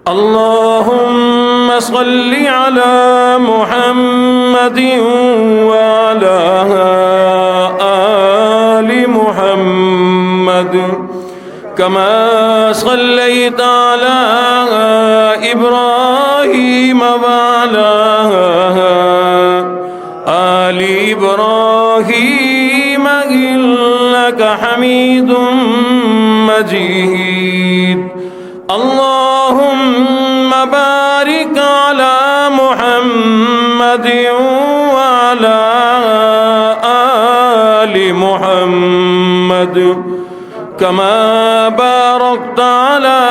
اللهم صل على محمد وعلى آل محمد كما صليت على إبراهيم وعلى آل إبراهيم إنك حميد مجيد اللهم بارك على محمد وعلى آل محمد كما باركت على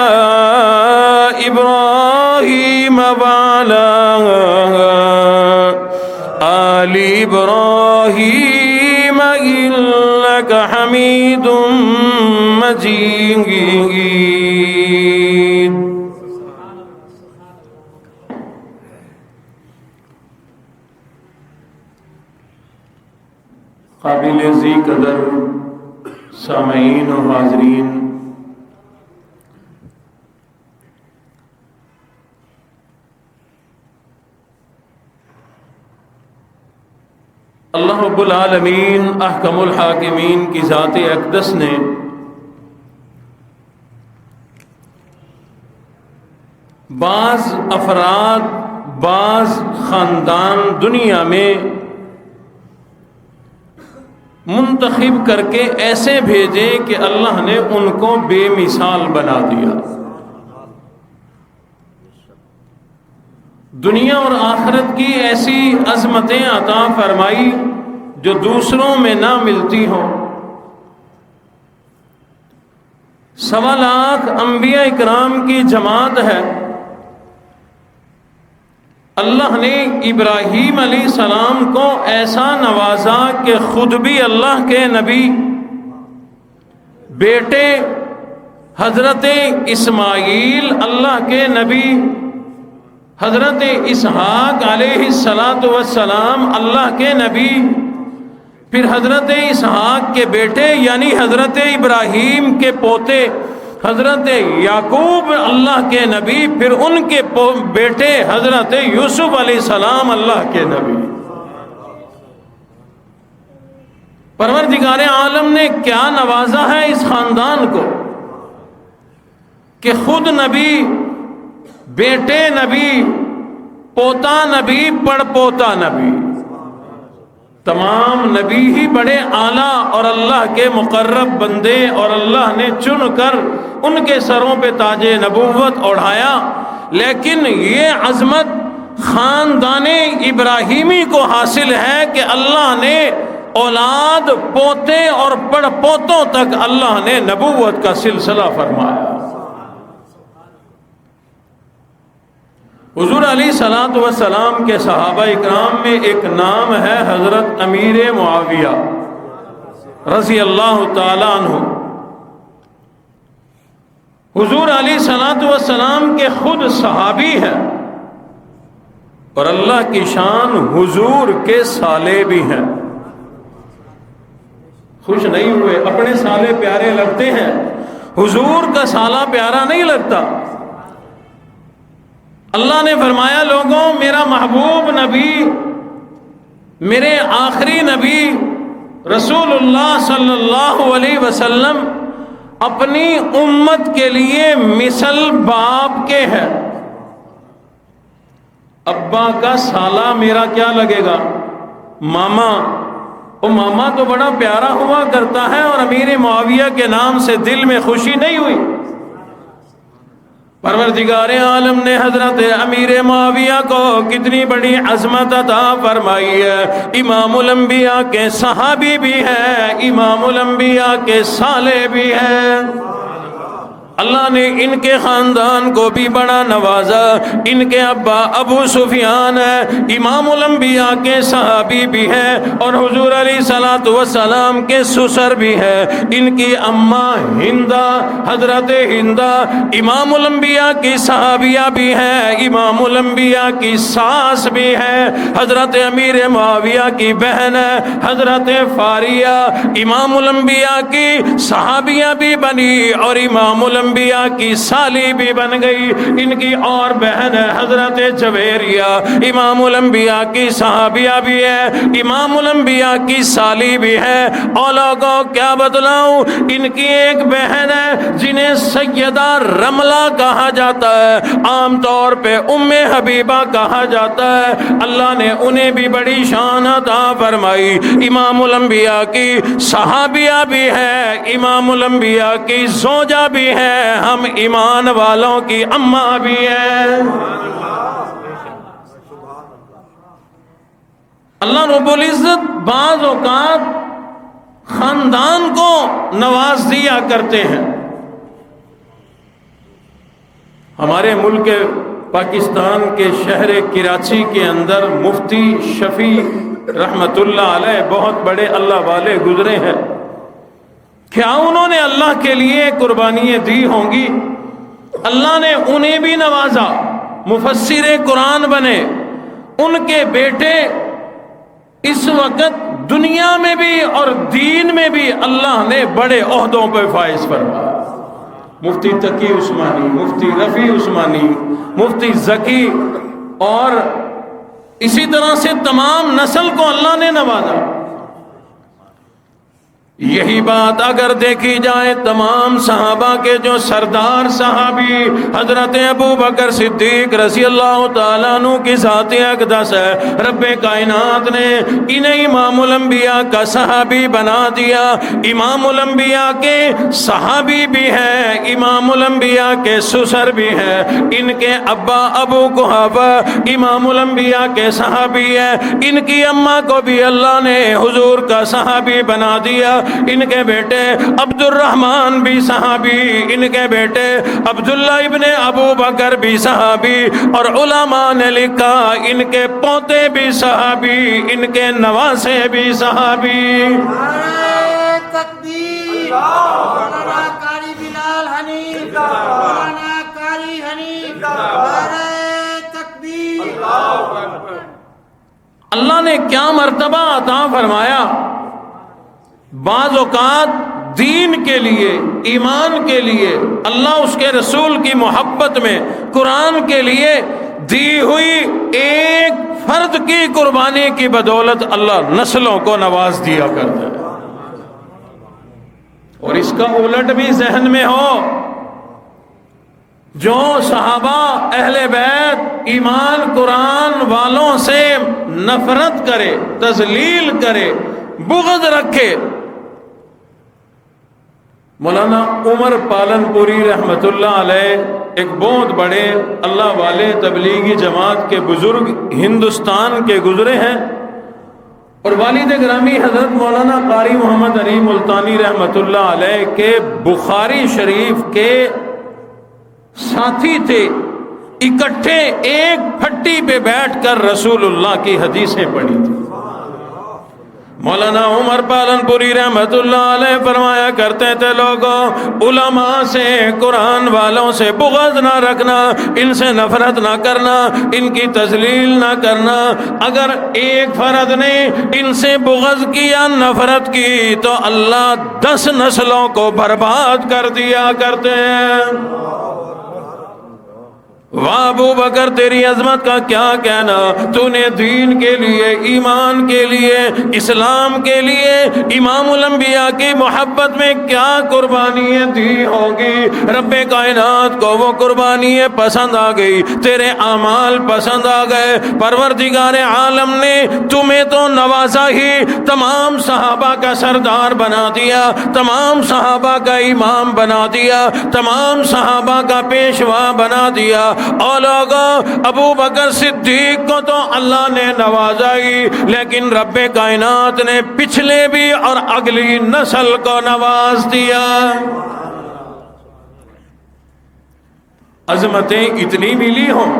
إبراهيم وعلى آل إبراهيم إنك حميد مجيد. قابل ذی قدر سامعین و حاضرین، اللہ رب العالمین احکم الحاکمین کی ذات اقدس نے بعض افراد، بعض خاندان دنیا میں منتخب کر کے ایسے بھیجے کہ اللہ نے ان کو بے مثال بنا دیا. دنیا اور آخرت کی ایسی عظمتیں عطا فرمائی جو دوسروں میں نہ ملتی ہوں. 1.25 لاکھ انبیاء اکرام کی جماعت ہے. اللہ نے ابراہیم علیہ السلام کو ایسا نوازا کہ خود بھی اللہ کے نبی، بیٹے حضرت اسماعیل اللہ کے نبی، حضرت اسحاق علیہ السلام اللہ کے نبی، پھر حضرت اسحاق کے بیٹے یعنی حضرت ابراہیم کے پوتے حضرت یعقوب اللہ کے نبی، پھر ان کے بیٹے حضرت یوسف علیہ السلام اللہ کے نبی. پروردگار عالم نے کیا نوازا ہے اس خاندان کو کہ خود نبی، بیٹے نبی، پوتا نبی، پڑ پوتا نبی، تمام نبی ہی بڑے اعلیٰ اور اللہ کے مقرب بندے، اور اللہ نے چن کر ان کے سروں پہ تاج نبوت اوڑھایا. لیکن یہ عظمت خاندان ابراہیمی کو حاصل ہے کہ اللہ نے اولاد، پوتے اور پڑ پوتوں تک اللہ نے نبوت کا سلسلہ فرمایا. حضور علیہ السلام کے صحابہ اکرام میں ایک نام ہے حضرت امیر معاویہ رضی اللہ تعالی عنہ. حضور علیہ السلام کے خود صحابی ہیں اور اللہ کی شان حضور کے سالے بھی ہیں. خوش نہیں ہوئے؟ اپنے سالے پیارے لگتے ہیں، حضور کا سالہ پیارا نہیں لگتا. اللہ نے فرمایا لوگوں، میرا محبوب نبی، میرے آخری نبی رسول اللہ صلی اللہ علیہ وسلم اپنی امت کے لیے مثل باپ کے ہیں. ابا کا سالہ میرا کیا لگے گا؟ ماما. وہ ماما تو بڑا پیارا ہوا کرتا ہے، اور امیر معاویہ کے نام سے دل میں خوشی نہیں ہوئی. پروردگار عالم نے حضرت امیر معاویہ کو کتنی بڑی عظمت عطا فرمائی ہے. امام الانبیاء کے صحابی بھی ہیں، امام الانبیاء کے صالح بھی ہیں. اللہ نے ان کے خاندان کو بھی بڑا نوازا. ان کے ابا ابو سفیان ہے، امام الانبیاء کے صحابی بھی ہیں اور حضور علیہ السلام کے سسر بھی ہیں. ان کی اماں ہندہ، حضرت ہندہ امام الانبیاء کی صحابیہ بھی ہیں، امام الانبیاء کی ساس بھی ہیں، حضرت امیر معاویہ کی بہن ہے حضرت فاریہ، امام الانبیاء کی صحابیہ بھی بنی اور امام الانبیاء الانبیاء کی سالی بھی بن گئی. ان کی اور بہن ہے حضرت جویریہ, امام الانبیاء کی صحابیہ بھی ہے, امام الانبیاء کی سالی بھی ہے. اور لوگوں کیا بتلاؤں, ان کی ایک بہن ہے جنہیں سیدہ رملہ کہا جاتا ہے, عام طور پہ ام حبیبہ کہا جاتا ہے. اللہ نے انہیں بھی بڑی شان عطا فرمائی. امام الانبیاء کی صحابیہ بھی ہے, امام الانبیاء کی زوجہ بھی ہے, ہم ایمان والوں کی اماں بھی ہے. اللہ رب العزت بعض اوقات خاندان کو نواز دیا کرتے ہیں. ہمارے ملک پاکستان کے شہر کراچی کے اندر مفتی شفیع رحمت اللہ علیہ بہت بڑے اللہ والے گزرے ہیں. کیا انہوں نے اللہ کے لیے قربانیاں دی ہوں گی؟ اللہ نے انہیں بھی نوازا, مفسر قرآن بنے. ان کے بیٹے اس وقت دنیا میں بھی اور دین میں بھی اللہ نے بڑے عہدوں پہ فائز فرمایا. مفتی تقی عثمانی, مفتی رفیع عثمانی, مفتی ذکی, اور اسی طرح سے تمام نسل کو اللہ نے نوازا. یہی بات اگر دیکھی جائے تمام صحابہ کے جو سردار صحابی حضرت ابو بکر صدیق رضی اللہ تعالیٰ عنہ کی ذات اقدس ہے, رب کائنات نے انہیں امام الانبیاء کا صحابی بنا دیا. امام الانبیاء کے صحابی بھی ہیں, امام الانبیاء کے سسر بھی ہیں. ان کے ابا ابو قحافہ امام الانبیاء کے صحابی ہیں. ان کی اماں کو بھی اللہ نے حضور کا صحابی بنا دیا. ان کے بیٹے عبد الرحمن بھی صحابی, ان کے بیٹے عبداللہ ابن ابو بکر بھی صحابی, اور علماء نے لکھا ان کے پوتے بھی صحابی, ان کے نواسے بھی صحابی. نعرہ تکبیر, مولانا قاری بلال حنیف, مولانا قاری حنیف, نعرہ تکبیر. اللہ نے کیا مرتبہ عطا فرمایا. بعض اوقات دین کے لیے, ایمان کے لیے, اللہ اس کے رسول کی محبت میں, قرآن کے لیے دی ہوئی ایک فرد کی قربانی کی بدولت اللہ نسلوں کو نواز دیا کرتا ہے. اور اس کا الٹ بھی ذہن میں ہو, جو صحابہ اہل بیت ایمان قرآن والوں سے نفرت کرے, تذلیل کرے, بغض رکھے. مولانا عمر پالن پوری رحمت اللہ علیہ ایک بہت بڑے اللہ والے تبلیغی جماعت کے بزرگ ہندوستان کے گزرے ہیں, اور والد گرامی حضرت مولانا قاری محمد علی ملتانی رحمت اللہ علیہ کے بخاری شریف کے ساتھی تھے. اکٹھے ایک پھٹی پہ بیٹھ کر رسول اللہ کی حدیثیں پڑھی تھی. مولانا عمر پالن پوری رحمت اللہ علیہ فرمایا کرتے تھے, لوگوں علماء سے, قرآن والوں سے بغض نہ رکھنا, ان سے نفرت نہ کرنا, ان کی تذلیل نہ کرنا. اگر ایک فرد نے ان سے بغض کیا, نفرت کی, تو اللہ 10 نسلوں کو برباد کر دیا کرتے ہیں. واہ ابو بکر تیری عظمت کا کیا کہنا, تو نے دین کے لیے, ایمان کے لیے, اسلام کے لیے, امام الانبیاء کی محبت میں کیا قربانیاں دی ہوگی. رب کائنات کو وہ قربانیاں پسند آ گئی, تیرے اعمال پسند آ گئے. پروردگار عالم نے تمہیں تو نوازا ہی, تمام صحابہ کا سردار بنا دیا, تمام صحابہ کا امام بنا دیا, تمام صحابہ کا پیشوا بنا دیا. اور لوگوں ابو بکر صدیق کو تو اللہ نے نوازا ہی, لیکن رب کائنات نے پچھلے بھی اور اگلی نسل کو نواز دیا. عظمتیں اتنی ملی ہوں.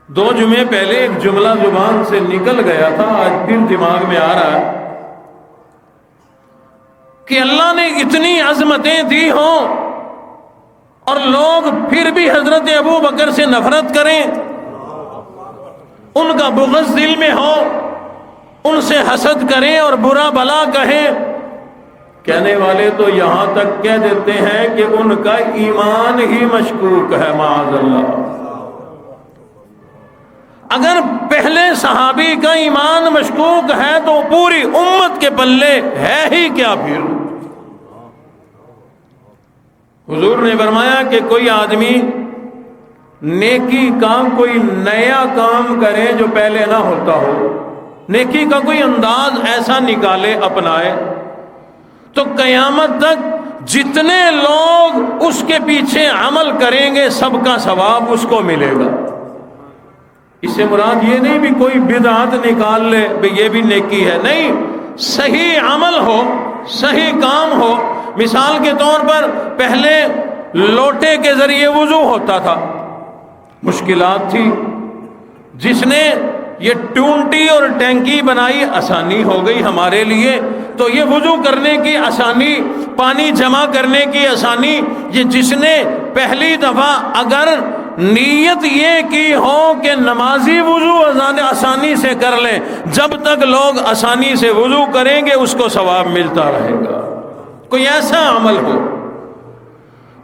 2 جمعے پہلے ایک جملہ زبان سے نکل گیا تھا, آج پھر دماغ میں آ رہا ہے کہ اللہ نے اتنی عظمتیں دی ہوں اور لوگ پھر بھی حضرت ابو بکر سے نفرت کریں, ان کا بغض دل میں ہو, ان سے حسد کریں اور برا بلا کہیں. کہنے والے تو یہاں تک کہہ دیتے ہیں کہ ان کا ایمان ہی مشکوک ہے، معاذ اللہ۔ اگر پہلے صحابی کا ایمان مشکوک ہے تو پوری امت کے پلے ہے ہی کیا پھر؟ حضور نے فرمایا کہ کوئی آدمی نیکی کا کوئی نیا کام کرے جو پہلے نہ ہوتا ہو، نیکی کا کوئی انداز ایسا نکالے، اپنائے، تو قیامت تک جتنے لوگ اس کے پیچھے عمل کریں گے سب کا ثواب اس کو ملے گا۔ اس سے مراد یہ نہیں بھی کوئی بدعت نکال لے بھی یہ بھی نیکی ہے، نہیں، صحیح عمل ہو، صحیح کام ہو۔ مثال کے طور پر پہلے لوٹے کے ذریعے وضو ہوتا تھا، مشکلات تھی، جس نے یہ ٹونٹی اور ٹینکی بنائی آسانی ہو گئی ہمارے لیے، تو یہ وضو کرنے کی آسانی، پانی جمع کرنے کی آسانی، یہ جس نے پہلی دفعہ اگر نیت یہ کی ہو کہ نمازی وضو آسانی سے کر لیں، جب تک لوگ آسانی سے وضو کریں گے اس کو ثواب ملتا رہے گا۔ کوئی ایسا عمل ہو۔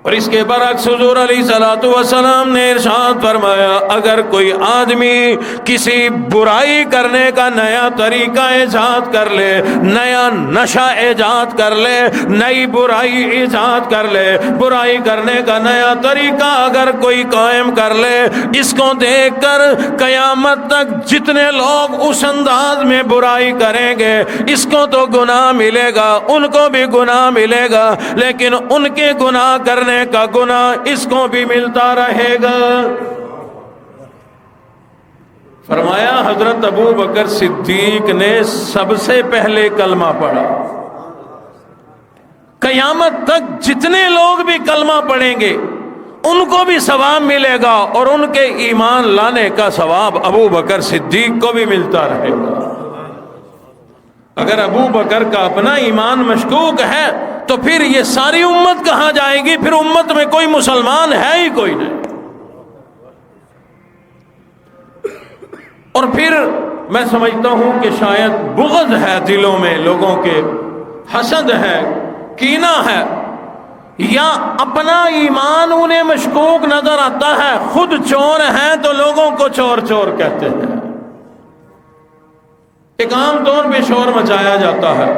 اور اس کے برعکس حضور علیہ الصلوۃ والسلام نے ارشاد فرمایا، اگر کوئی آدمی کسی برائی کرنے کا نیا طریقہ ایجاد کر لے، نیا نشہ ایجاد کر لے، نئی برائی ایجاد کر لے، برائی کرنے کا نیا طریقہ اگر کوئی قائم کر لے، اس کو دیکھ کر قیامت تک جتنے لوگ اس انداز میں برائی کریں گے اس کو تو گناہ ملے گا، ان کو بھی گناہ ملے گا، لیکن ان کے گناہ کرنے کا گناہ اس کو بھی ملتا رہے گا۔ فرمایا حضرت ابو بکر صدیق نے سب سے پہلے کلمہ پڑھا۔ قیامت تک جتنے لوگ بھی کلمہ پڑھیں گے ان کو بھی ثواب ملے گا، اور ان کے ایمان لانے کا ثواب ابو بکر صدیق کو بھی ملتا رہے گا۔ اگر ابو بکر کا اپنا ایمان مشکوک ہے تو پھر یہ ساری امت کہاں جائے گی؟ پھر امت میں کوئی مسلمان ہے ہی کوئی نہیں۔ اور پھر میں سمجھتا ہوں کہ شاید بغض ہے دلوں میں لوگوں کے، حسد ہے، کینہ ہے، یا اپنا ایمان انہیں مشکوک نظر آتا ہے، خود چور ہیں تو لوگوں کو چور چور کہتے ہیں۔ ایک عام طور پہ شور مچایا جاتا ہے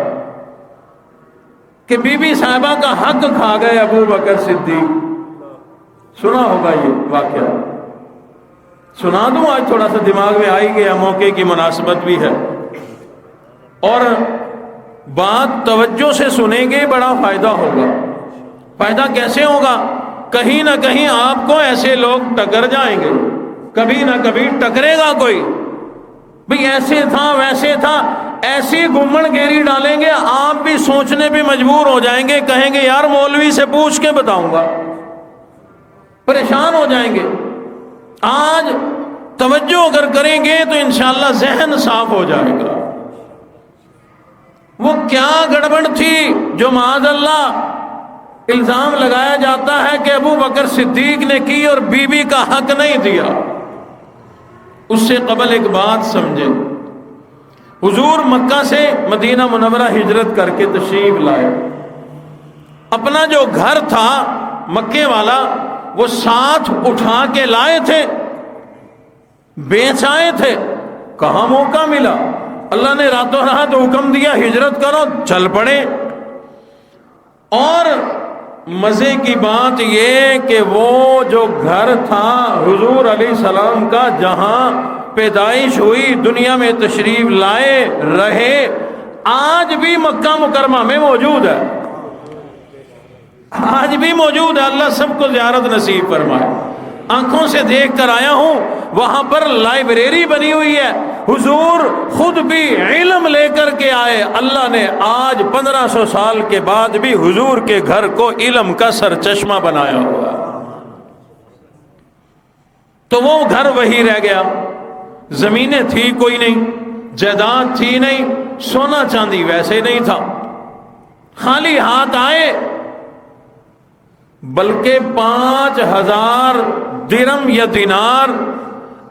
کہ بی بی صاحبہ کا حق کھا گئے ابو بکر صدیق، سنا ہوگا یہ واقعہ، سنا دوں؟ آج تھوڑا سا دماغ میں آئی گیا، موقع کی مناسبت بھی ہے، اور بات توجہ سے سنیں گے بڑا فائدہ ہوگا۔ فائدہ کیسے ہوگا؟ کہیں نہ کہیں آپ کو ایسے لوگ ٹکر جائیں گے، کبھی نہ کبھی ٹکرے گا کوئی، بھئی ایسے تھا ویسے تھا، ایسی گھومن گیری ڈالیں گے، آپ بھی سوچنے پہ مجبور ہو جائیں گے، کہیں گے یار مولوی سے پوچھ کے بتاؤں گا، پریشان ہو جائیں گے۔ آج توجہ اگر کریں گے تو انشاءاللہ ذہن صاف ہو جائے گا۔ وہ کیا گڑبڑ تھی جو معاذ اللہ الزام لگایا جاتا ہے کہ ابو بکر صدیق نے کی اور بی بی کا حق نہیں دیا؟ اس سے قبل ایک بات سمجھے، حضور مکہ سے مدینہ منورہ ہجرت کر کے تشریف لائے، اپنا جو گھر تھا مکے والا وہ ساتھ اٹھا کے لائے تھے، بیچ آئے تھے، کہاں موقع ملا؟ اللہ نے راتوں رات حکم دیا ہجرت کرو، چل پڑے۔ اور مزے کی بات یہ کہ وہ جو گھر تھا حضور علیہ السلام کا، جہاں پیدائش ہوئی، دنیا میں تشریف لائے رہے، آج بھی مکہ مکرمہ میں موجود ہے، آج بھی موجود ہے۔ اللہ سب کو زیارت نصیب فرمائے۔ آنکھوں سے دیکھ کر آیا ہوں، وہاں پر لائبریری بنی ہوئی ہے، حضور خود بھی علم لے کر کے آئے، اللہ نے آج 1500 سال کے بعد بھی حضور کے گھر کو علم کا سرچشمہ بنایا ہوا ہے۔ تو وہ گھر وہی رہ گیا، زمینیں تھی کوئی نہیں، جائیداد تھی نہیں، سونا چاندی ویسے نہیں تھا، خالی ہاتھ آئے، بلکہ 5000 درم یا دینار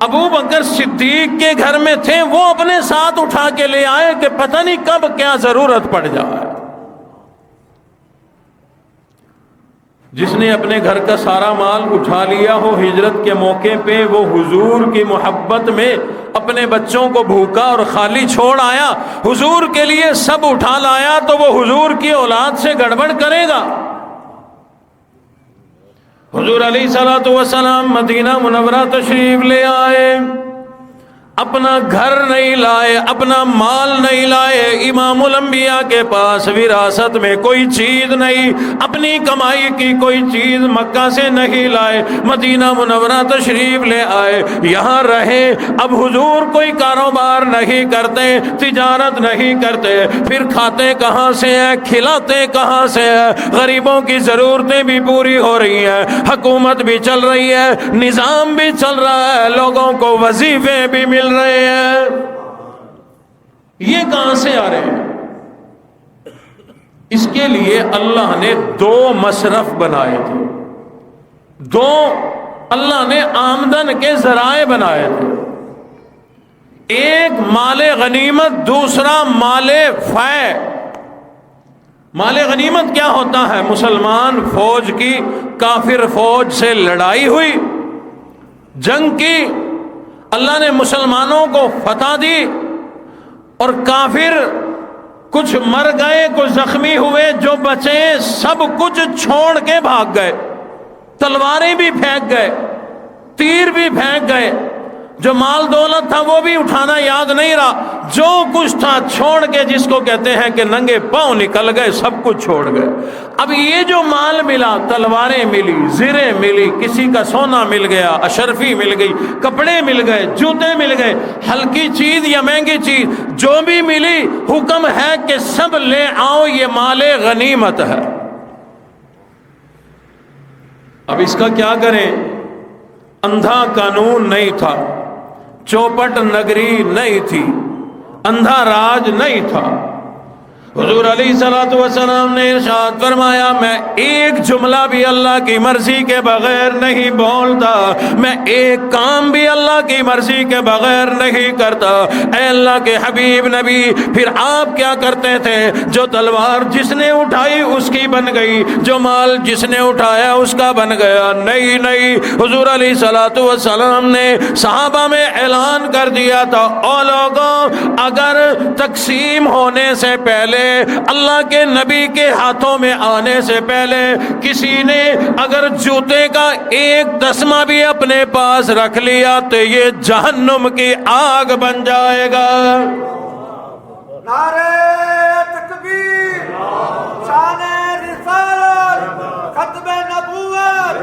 ابو بکر صدیق کے گھر میں تھے، وہ اپنے ساتھ اٹھا کے لے آئے کہ پتہ نہیں کب کیا ضرورت پڑ جائے۔ جس نے اپنے گھر کا سارا مال اٹھا لیا ہو ہجرت کے موقع پہ، وہ حضور کی محبت میں اپنے بچوں کو بھوکا اور خالی چھوڑ آیا، حضور کے لیے سب اٹھا لایا، تو وہ حضور کی اولاد سے گڑبڑ کرے گا؟ حضور علیہ الصلوۃ والسلام مدینہ منورہ تشریف لے آئے، اپنا گھر نہیں لائے، اپنا مال نہیں لائے، امام الانبیاء کے پاس وراثت میں کوئی چیز نہیں، اپنی کمائی کی کوئی چیز مکہ سے نہیں لائے، مدینہ منورہ تشریف لے آئے، یہاں رہے۔ اب حضور کوئی کاروبار نہیں کرتے، تجارت نہیں کرتے، پھر کھاتے کہاں سے ہیں، کھلاتے کہاں سے ہیں؟ غریبوں کی ضرورتیں بھی پوری ہو رہی ہیں، حکومت بھی چل رہی ہے، نظام بھی چل رہا ہے، لوگوں کو وظیفے بھی مل رہے ہیں، یہ کہاں سے آ رہے ہیں؟ اس کے لیے اللہ نے دو مصرف بنائے تھے، دو اللہ نے آمدن کے ذرائع بنائے تھے، ایک مال غنیمت، دوسرا مال فے۔ مال غنیمت کیا ہوتا ہے؟ مسلمان فوج کی کافر فوج سے لڑائی ہوئی، جنگ کی، اللہ نے مسلمانوں کو فتح دی، اور کافر کچھ مر گئے، کچھ زخمی ہوئے، جو بچے سب کچھ چھوڑ کے بھاگ گئے، تلواریں بھی پھینک گئے، تیر بھی پھینک گئے، جو مال دولت تھا وہ بھی اٹھانا یاد نہیں رہا، جو کچھ تھا چھوڑ کے، جس کو کہتے ہیں کہ ننگے پاؤں نکل گئے، سب کچھ چھوڑ گئے۔ اب یہ جو مال ملا، تلواریں ملی، زریں ملی، کسی کا سونا مل گیا، اشرفی مل گئی، کپڑے مل گئے، جوتے مل گئے، ہلکی چیز یا مہنگی چیز جو بھی ملی، حکم ہے کہ سب لے آؤ، یہ مال غنیمت ہے۔ اب اس کا کیا کریں؟ اندھا قانون نہیں تھا، چوپٹ نگری نہیں تھی، اندھا راج نہیں تھا۔ حضور علیہ الصلوۃ والسلام نے ارشاد فرمایا، میں ایک جملہ بھی اللہ کی مرضی کے بغیر نہیں بولتا، میں ایک کام بھی اللہ کی مرضی کے بغیر نہیں کرتا۔ اے اللہ کے حبیب نبی، پھر آپ کیا کرتے تھے؟ جو تلوار جس نے اٹھائی اس کی بن گئی، جو مال جس نے اٹھایا اس کا بن گیا؟ نہیں نہیں، حضور علیہ الصلوۃ والسلام نے صحابہ میں اعلان کر دیا تھا، او لوگوں، اگر تقسیم ہونے سے پہلے، اللہ کے نبی کے ہاتھوں میں آنے سے پہلے کسی نے اگر جوتے کا ایک تسمہ بھی اپنے پاس رکھ لیا تو یہ جہنم کی آگ بن جائے گا۔ نعرہ تکبیر، شان رسالت، ختم نبوت،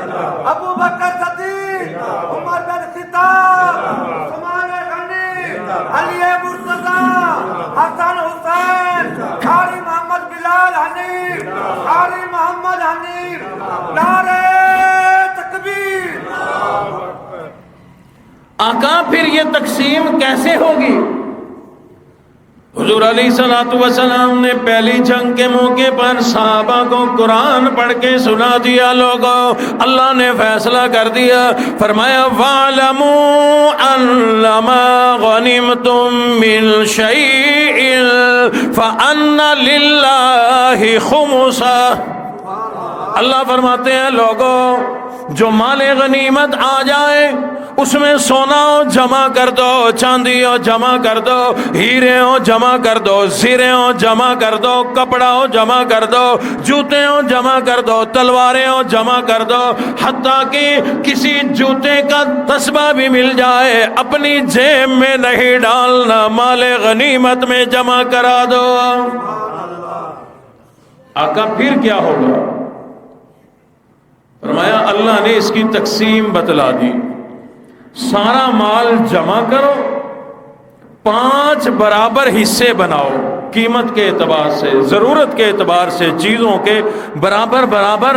ابو بکر صدیق، عمر بن خطاب، عثمان غنی، علی مرتضی، حسن حسین، قاری محمد بلال حنیف، قاری محمد حنیف، نعرہ تکبیر۔ آقا پھر یہ تقسیم کیسے ہوگی؟ حضور علیہ الصلوۃ والسلام نے پہلی جنگ کے موقع پر صحابہ کو قرآن پڑھ کے سنا دیا۔ لوگوں، اللہ نے فیصلہ کر دیا، فرمایا وَاعْلَمُوا أَنَّمَا غَنِمْتُم مِّن شَيْءٍ فَأَنَّ لِلَّهِ خُمُسَهُ۔ اللہ فرماتے ہیں، لوگوں، جو مال غنیمت آ جائے اس میں سونا ہو جمع کر دو، چاندی ہو جمع کر دو، ہیرے ہو جمع کر دو، زرے ہو جمع کر دو، کپڑا ہو جمع کر دو، جوتے ہو جمع کر دو، تلواریں ہو جمع کر دو، حتیٰ کہ کسی جوتے کا تسبہ بھی مل جائے اپنی جیب میں نہیں ڈالنا، مال غنیمت میں جمع کرا دو۔ آقا پھر کیا ہوگا؟ فرمایا اللہ نے اس کی تقسیم بتلا دی، سارا مال جمع کرو، 5 برابر حصے بناؤ، قیمت کے اعتبار سے، ضرورت کے اعتبار سے، چیزوں کے برابر برابر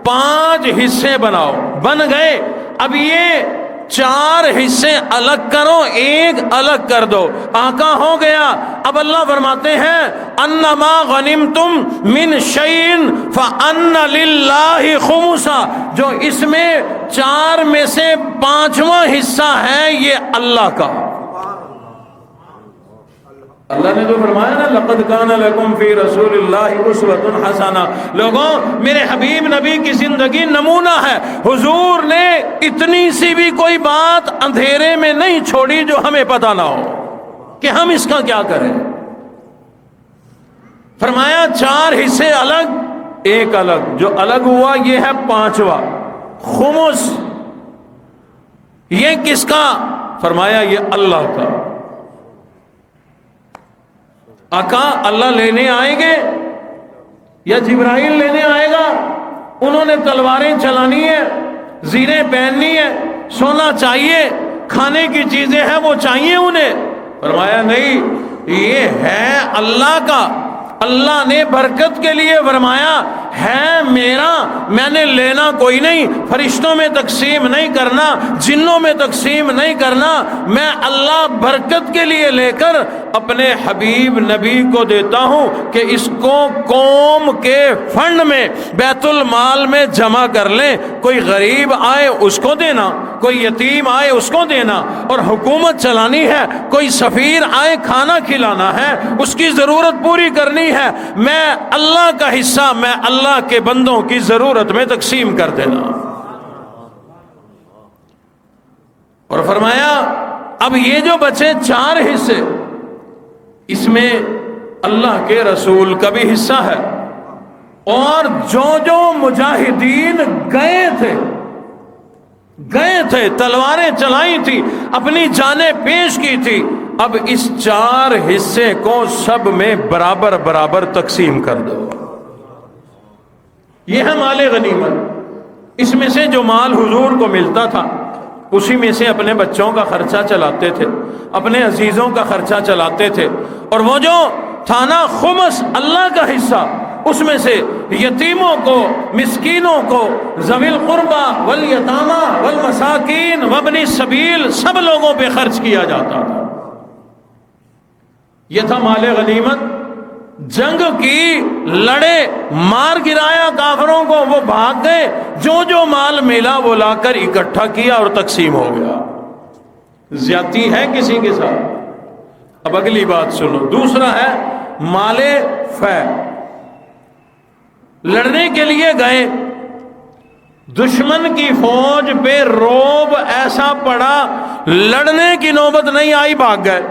5 حصے بناؤ۔ بن گئے، اب یہ 4 حصے الگ کرو، ایک الگ کر دو، آقا ہو گیا۔ اب اللہ فرماتے ہیں انما غنمتم من شیء فان للہ خمسہ، جو اس میں 4 میں سے 5واں حصہ ہے یہ اللہ کا۔ اللہ نے تو فرمایا نا لقد کان لکم فی رسول اللہ اسوۃ حسنہ، لوگوں میرے حبیب نبی کی زندگی نمونہ ہے. حضور نے اتنی سی بھی کوئی بات اندھیرے میں نہیں چھوڑی جو ہمیں پتہ نہ ہو کہ ہم اس کا کیا کریں. فرمایا 4 حصے الگ، ایک الگ. جو الگ ہوا یہ ہے 5واں خمس. یہ کس کا؟ فرمایا یہ اللہ کا. آقا اللہ لینے آئیں گے یا جبرائیل لینے آئے گا؟ انہوں نے تلواریں چلانی ہے، زیریں پہننی ہے، سونا چاہیے، کھانے کی چیزیں ہیں وہ چاہیے انہیں. فرمایا نہیں، یہ ہے اللہ کا. اللہ نے برکت کے لیے فرمایا ہے میرا، میں نے لینا کوئی نہیں، فرشتوں میں تقسیم نہیں کرنا، جنوں میں تقسیم نہیں کرنا، میں اللہ برکت کے لیے لے کر اپنے حبیب نبی کو دیتا ہوں کہ اس کو قوم کے فنڈ میں بیت المال میں جمع کر لیں. کوئی غریب آئے اس کو دینا، کوئی یتیم آئے اس کو دینا، اور حکومت چلانی ہے. کوئی سفیر آئے کھانا کھلانا ہے، اس کی ضرورت پوری کرنی ہے. میں اللہ کا حصہ میں اللہ کے بندوں کی ضرورت میں تقسیم کر دینا. اور فرمایا اب یہ جو بچے 4 حصے، اس میں اللہ کے رسول کا بھی حصہ ہے. اور جو جو مجاہدین گئے تھے تلواریں چلائی تھی، اپنی جانیں پیش کی تھی، اب اس 4 حصے کو سب میں برابر برابر تقسیم کر دو. یہ ہے مال غنیمت. اس میں سے جو مال حضور کو ملتا تھا اسی میں سے اپنے بچوں کا خرچہ چلاتے تھے، اپنے عزیزوں کا خرچہ چلاتے تھے. اور وہ جو تھا نا خمس، اللہ کا حصہ، اس میں سے یتیموں کو، مسکینوں کو، ذوی القربى والیتامى والمساکین وابن السبیل، سب لوگوں پہ خرچ کیا جاتا تھا. یہ تھا مال غنیمت. جنگ کی، لڑے، مار گرایا کافروں کو، وہ بھاگ گئے، جو جو مال ملا وہ لا کر اکٹھا کیا اور تقسیم ہو گیا. زیادتی ہے کسی کے ساتھ؟ اب اگلی بات سنو. دوسرا ہے مال فے. لڑنے کے لیے گئے، دشمن کی فوج پہ روب ایسا پڑا، لڑنے کی نوبت نہیں آئی، بھاگ گئے.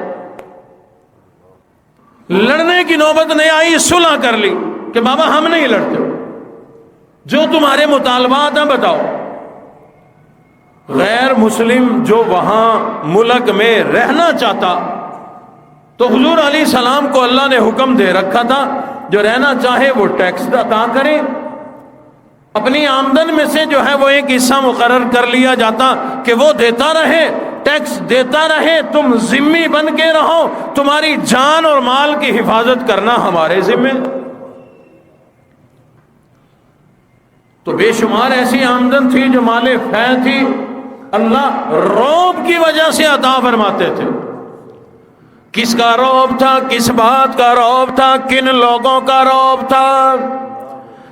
لڑنے کی نوبت نہیں آئی، صلح کر لی کہ بابا ہم نہیں لڑتے، جو تمہارے مطالبات ہیں بتاؤ. غیر مسلم جو وہاں ملک میں رہنا چاہتا، تو حضور علیہ السلام کو اللہ نے حکم دے رکھا تھا جو رہنا چاہے وہ ٹیکس ادا کرے. اپنی آمدن میں سے جو ہے وہ ایک حصہ مقرر کر لیا جاتا کہ وہ دیتا رہے، ٹیکس دیتا رہے، تم ذمہ بن کے رہو، تمہاری جان اور مال کی حفاظت کرنا ہمارے ذمہ. تو بے شمار ایسی آمدن تھی جو مال فے تھی، اللہ رعب کی وجہ سے عطا فرماتے تھے. کس کا رعب تھا؟ کس بات کا رعب تھا؟ کن لوگوں کا رعب تھا؟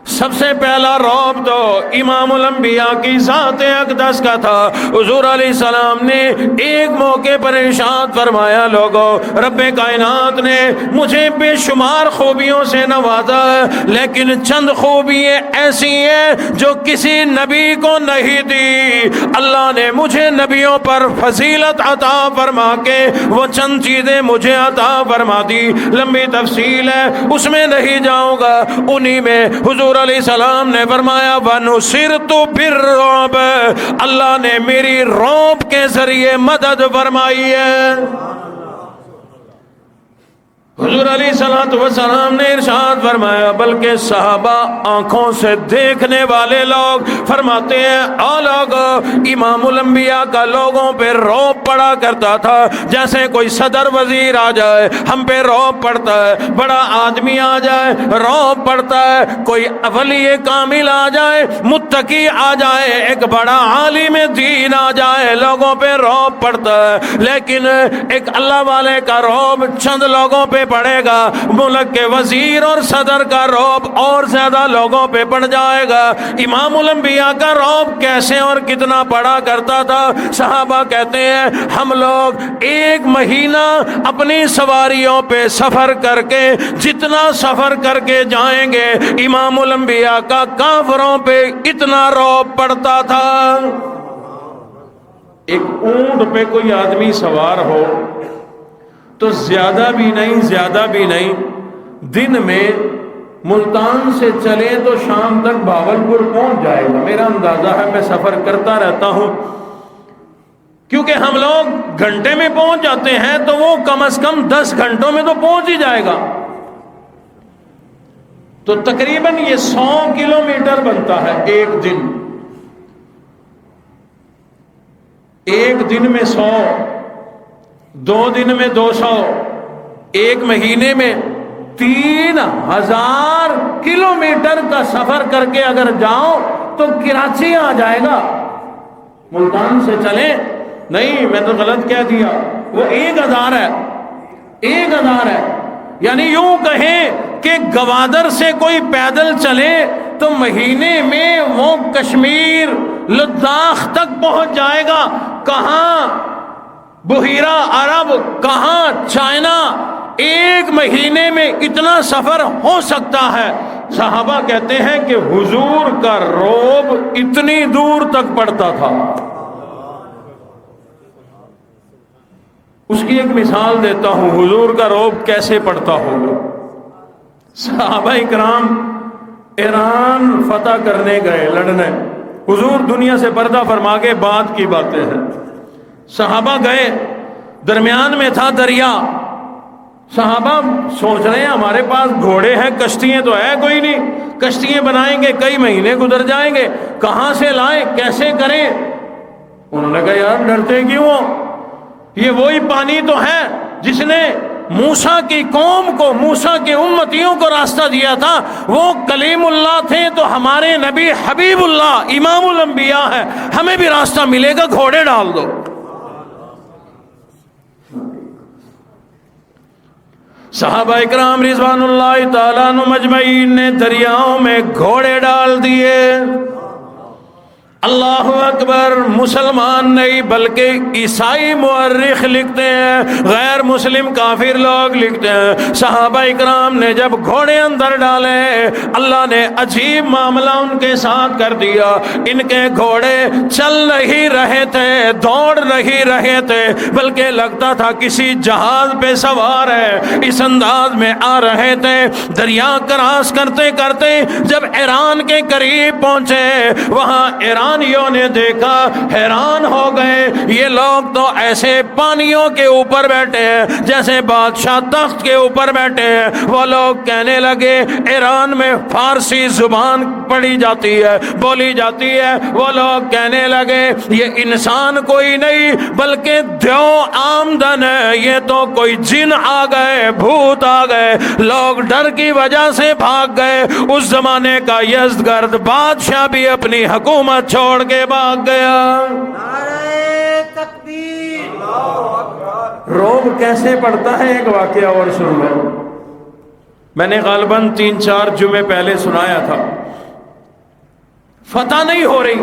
سب سے پہلا رعب تو امام الانبیاء کی ذات اقدس کا تھا. حضور علیہ السلام نے ایک موقع پر ارشاد فرمایا، لوگوں، رب کائنات نے مجھے بے شمار خوبیوں سے نوازا، لیکن چند خوبیاں ایسی ہیں جو کسی نبی کو نہیں دی. اللہ نے مجھے نبیوں پر فضیلت عطا فرما کے وہ چند چیزیں مجھے عطا فرما دی. لمبی تفصیل ہے، اس میں نہیں جاؤں گا. انہی میں حضور علیہ السلام نے فرمایا وَنُصِرْتُ بِالرُّعْبِ، اللہ نے میری رعب کے ذریعے مدد فرمائی ہے. حضور علیہ السلام نے ارشاد فرمایا، بلکہ صحابہ آنکھوں سے دیکھنے والے لوگ فرماتے ہیں، اے لوگو، امام الانبیاء کا لوگوں پہ رعب پڑا کرتا تھا. جیسے کوئی صدر وزیر آ جائے ہم پہ رعب پڑتا ہے، بڑا آدمی آ جائے رعب پڑتا ہے، کوئی ولی کامل آ جائے، متقی آ جائے، ایک بڑا عالم دین آ جائے، لوگوں پہ رعب پڑتا ہے. لیکن ایک اللہ والے کا رعب چند لوگوں پہ پڑے گا، ملک کے وزیر اور صدر کا رعب اور زیادہ لوگوں پہ پڑ جائے گا. امام الانبیاء کا رعب کیسے اور کتنا پڑ پڑا کرتا تھا۔ صحابہ کہتے ہیں ہم لوگ 1 مہینہ اپنی سواریوں پہ سفر کر کے جتنا سفر کر کے جائیں گے، امام الانبیاء کا کافروں پہ اتنا رعب پڑتا تھا۔ ایک اونٹ پہ کوئی آدمی سوار ہو تو زیادہ بھی نہیں دن میں ملتان سے چلے تو شام تک بھاولپور پہنچ جائے گا۔ میرا اندازہ ہے، میں سفر کرتا رہتا ہوں، کیونکہ ہم لوگ گھنٹے میں پہنچ جاتے ہیں تو وہ کم از کم 10 گھنٹوں میں تو پہنچ ہی جائے گا۔ تو تقریباً یہ 100 کلومیٹر بنتا ہے ایک دن۔ ایک دن میں 100، 2 دن میں 200، ایک مہینے میں 3000 کلومیٹر کا سفر کر کے اگر جاؤ تو کراچی آ جائے گا۔ ملتان سے چلیں، نہیں میں تو غلط کہہ دیا، وہ 1000 ہے، 1000 ہے۔ یعنی یوں کہیں کہ گوادر سے کوئی پیدل چلے تو مہینے میں وہ کشمیر لداخ تک پہنچ جائے گا۔ کہاں بحیرہ عرب، کہاں چائنا، 1 مہینے میں اتنا سفر ہو سکتا ہے۔ صحابہ کہتے ہیں کہ حضور کا رعب اتنی دور تک پڑتا تھا۔ اس کی ایک مثال دیتا ہوں، حضور کا رعب کیسے پڑتا ہوگا۔ صحابہ اکرام ایران فتح کرنے گئے، لڑنے۔ حضور دنیا سے پردہ فرما کے بعد کی باتیں ہیں۔ صحابہ گئے، درمیان میں تھا دریا۔ صحابہ سوچ رہے ہیں ہمارے پاس گھوڑے ہیں، کشتیاں تو ہے کوئی نہیں، کشتیاں بنائیں گے کئی مہینے گزر جائیں گے، کہاں سے لائیں، کیسے کریں؟ انہوں نے کہا یار ڈرتے کیوں ہو؟ یہ وہی پانی تو ہے جس نے موسیٰ کی قوم کو، موسیٰ کے امتیوں کو راستہ دیا تھا۔ وہ کلیم اللہ تھے تو ہمارے نبی حبیب اللہ امام الانبیاء ہے، ہمیں بھی راستہ ملے گا، گھوڑے ڈال دو۔ صحابہ اکرام رضوان اللہ تعالیٰ عنہ مجمعین نے دریاؤں میں گھوڑے ڈال دیے۔ اللہ اکبر! مسلمان نہیں بلکہ عیسائی مورخ لکھتے ہیں، غیر مسلم کافر لوگ لکھتے ہیں، صحابہ اکرام نے جب گھوڑے اندر ڈالے اللہ نے عجیب معاملہ ان کے ساتھ کر دیا۔ ان کے گھوڑے چل نہیں رہے تھے، دوڑ نہیں رہے تھے، بلکہ لگتا تھا کسی جہاز پہ سوار ہے، اس انداز میں آ رہے تھے۔ دریا کراس کرتے کرتے جب ایران کے قریب پہنچے، وہاں ایرانیوں نے دیکھا، حیران ہو گئے، یہ لوگ تو ایسے پانیوں کے اوپر بیٹھے ہیں جیسے بادشاہ تخت کے اوپر بیٹھے ہیں۔ وہ لوگ کہنے لگے، ایران میں فارسی زبان پڑھی جاتی ہے، بولی جاتی ہے، وہ لوگ کہنے لگے یہ انسان کوئی نہیں بلکہ دیو آمدن ہے، یہ تو کوئی جن آ گئے، بھوت آ گئے۔ لوگ ڈر کی وجہ سے بھاگ گئے۔ اس زمانے کا یزدگرد بادشاہ بھی اپنی حکومت چھوڑ کے بھاگ گیا۔ نعرہ تکبیر! رعب کیسے پڑتا ہے ایک واقعہ اور سن لو۔ میں نے غالباً 3-4 جمعے پہلے سنایا تھا، فتح نہیں ہو رہی۔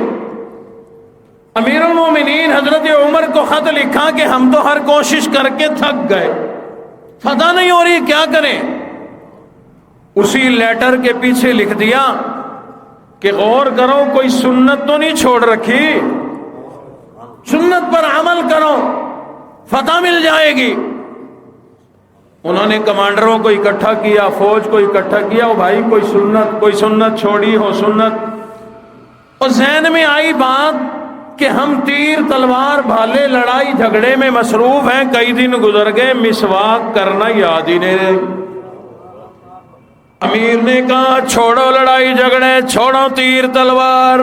امیر المومنین حضرت عمر کو خط لکھا کہ ہم تو ہر کوشش کر کے تھک گئے، فتح نہیں ہو رہی، کیا کریں؟ اسی لیٹر کے پیچھے لکھ دیا کہ غور کرو کوئی سنت تو نہیں چھوڑ رکھی، سنت پر عمل کرو، فتح مل جائے گی۔ انہوں نے کمانڈروں کو اکٹھا کیا، فوج کو اکٹھا کیا، بھائی کوئی سنت چھوڑی ہو، سنت۔ اور ذہن میں آئی بات کہ ہم تیر تلوار بھالے لڑائی جھگڑے میں مصروف ہیں، کئی دن گزر گئے، مسواک کرنا یاد ہی نہیں رہی۔ امیر نے کہا چھوڑو لڑائی جھگڑے، چھوڑو تیر تلوار۔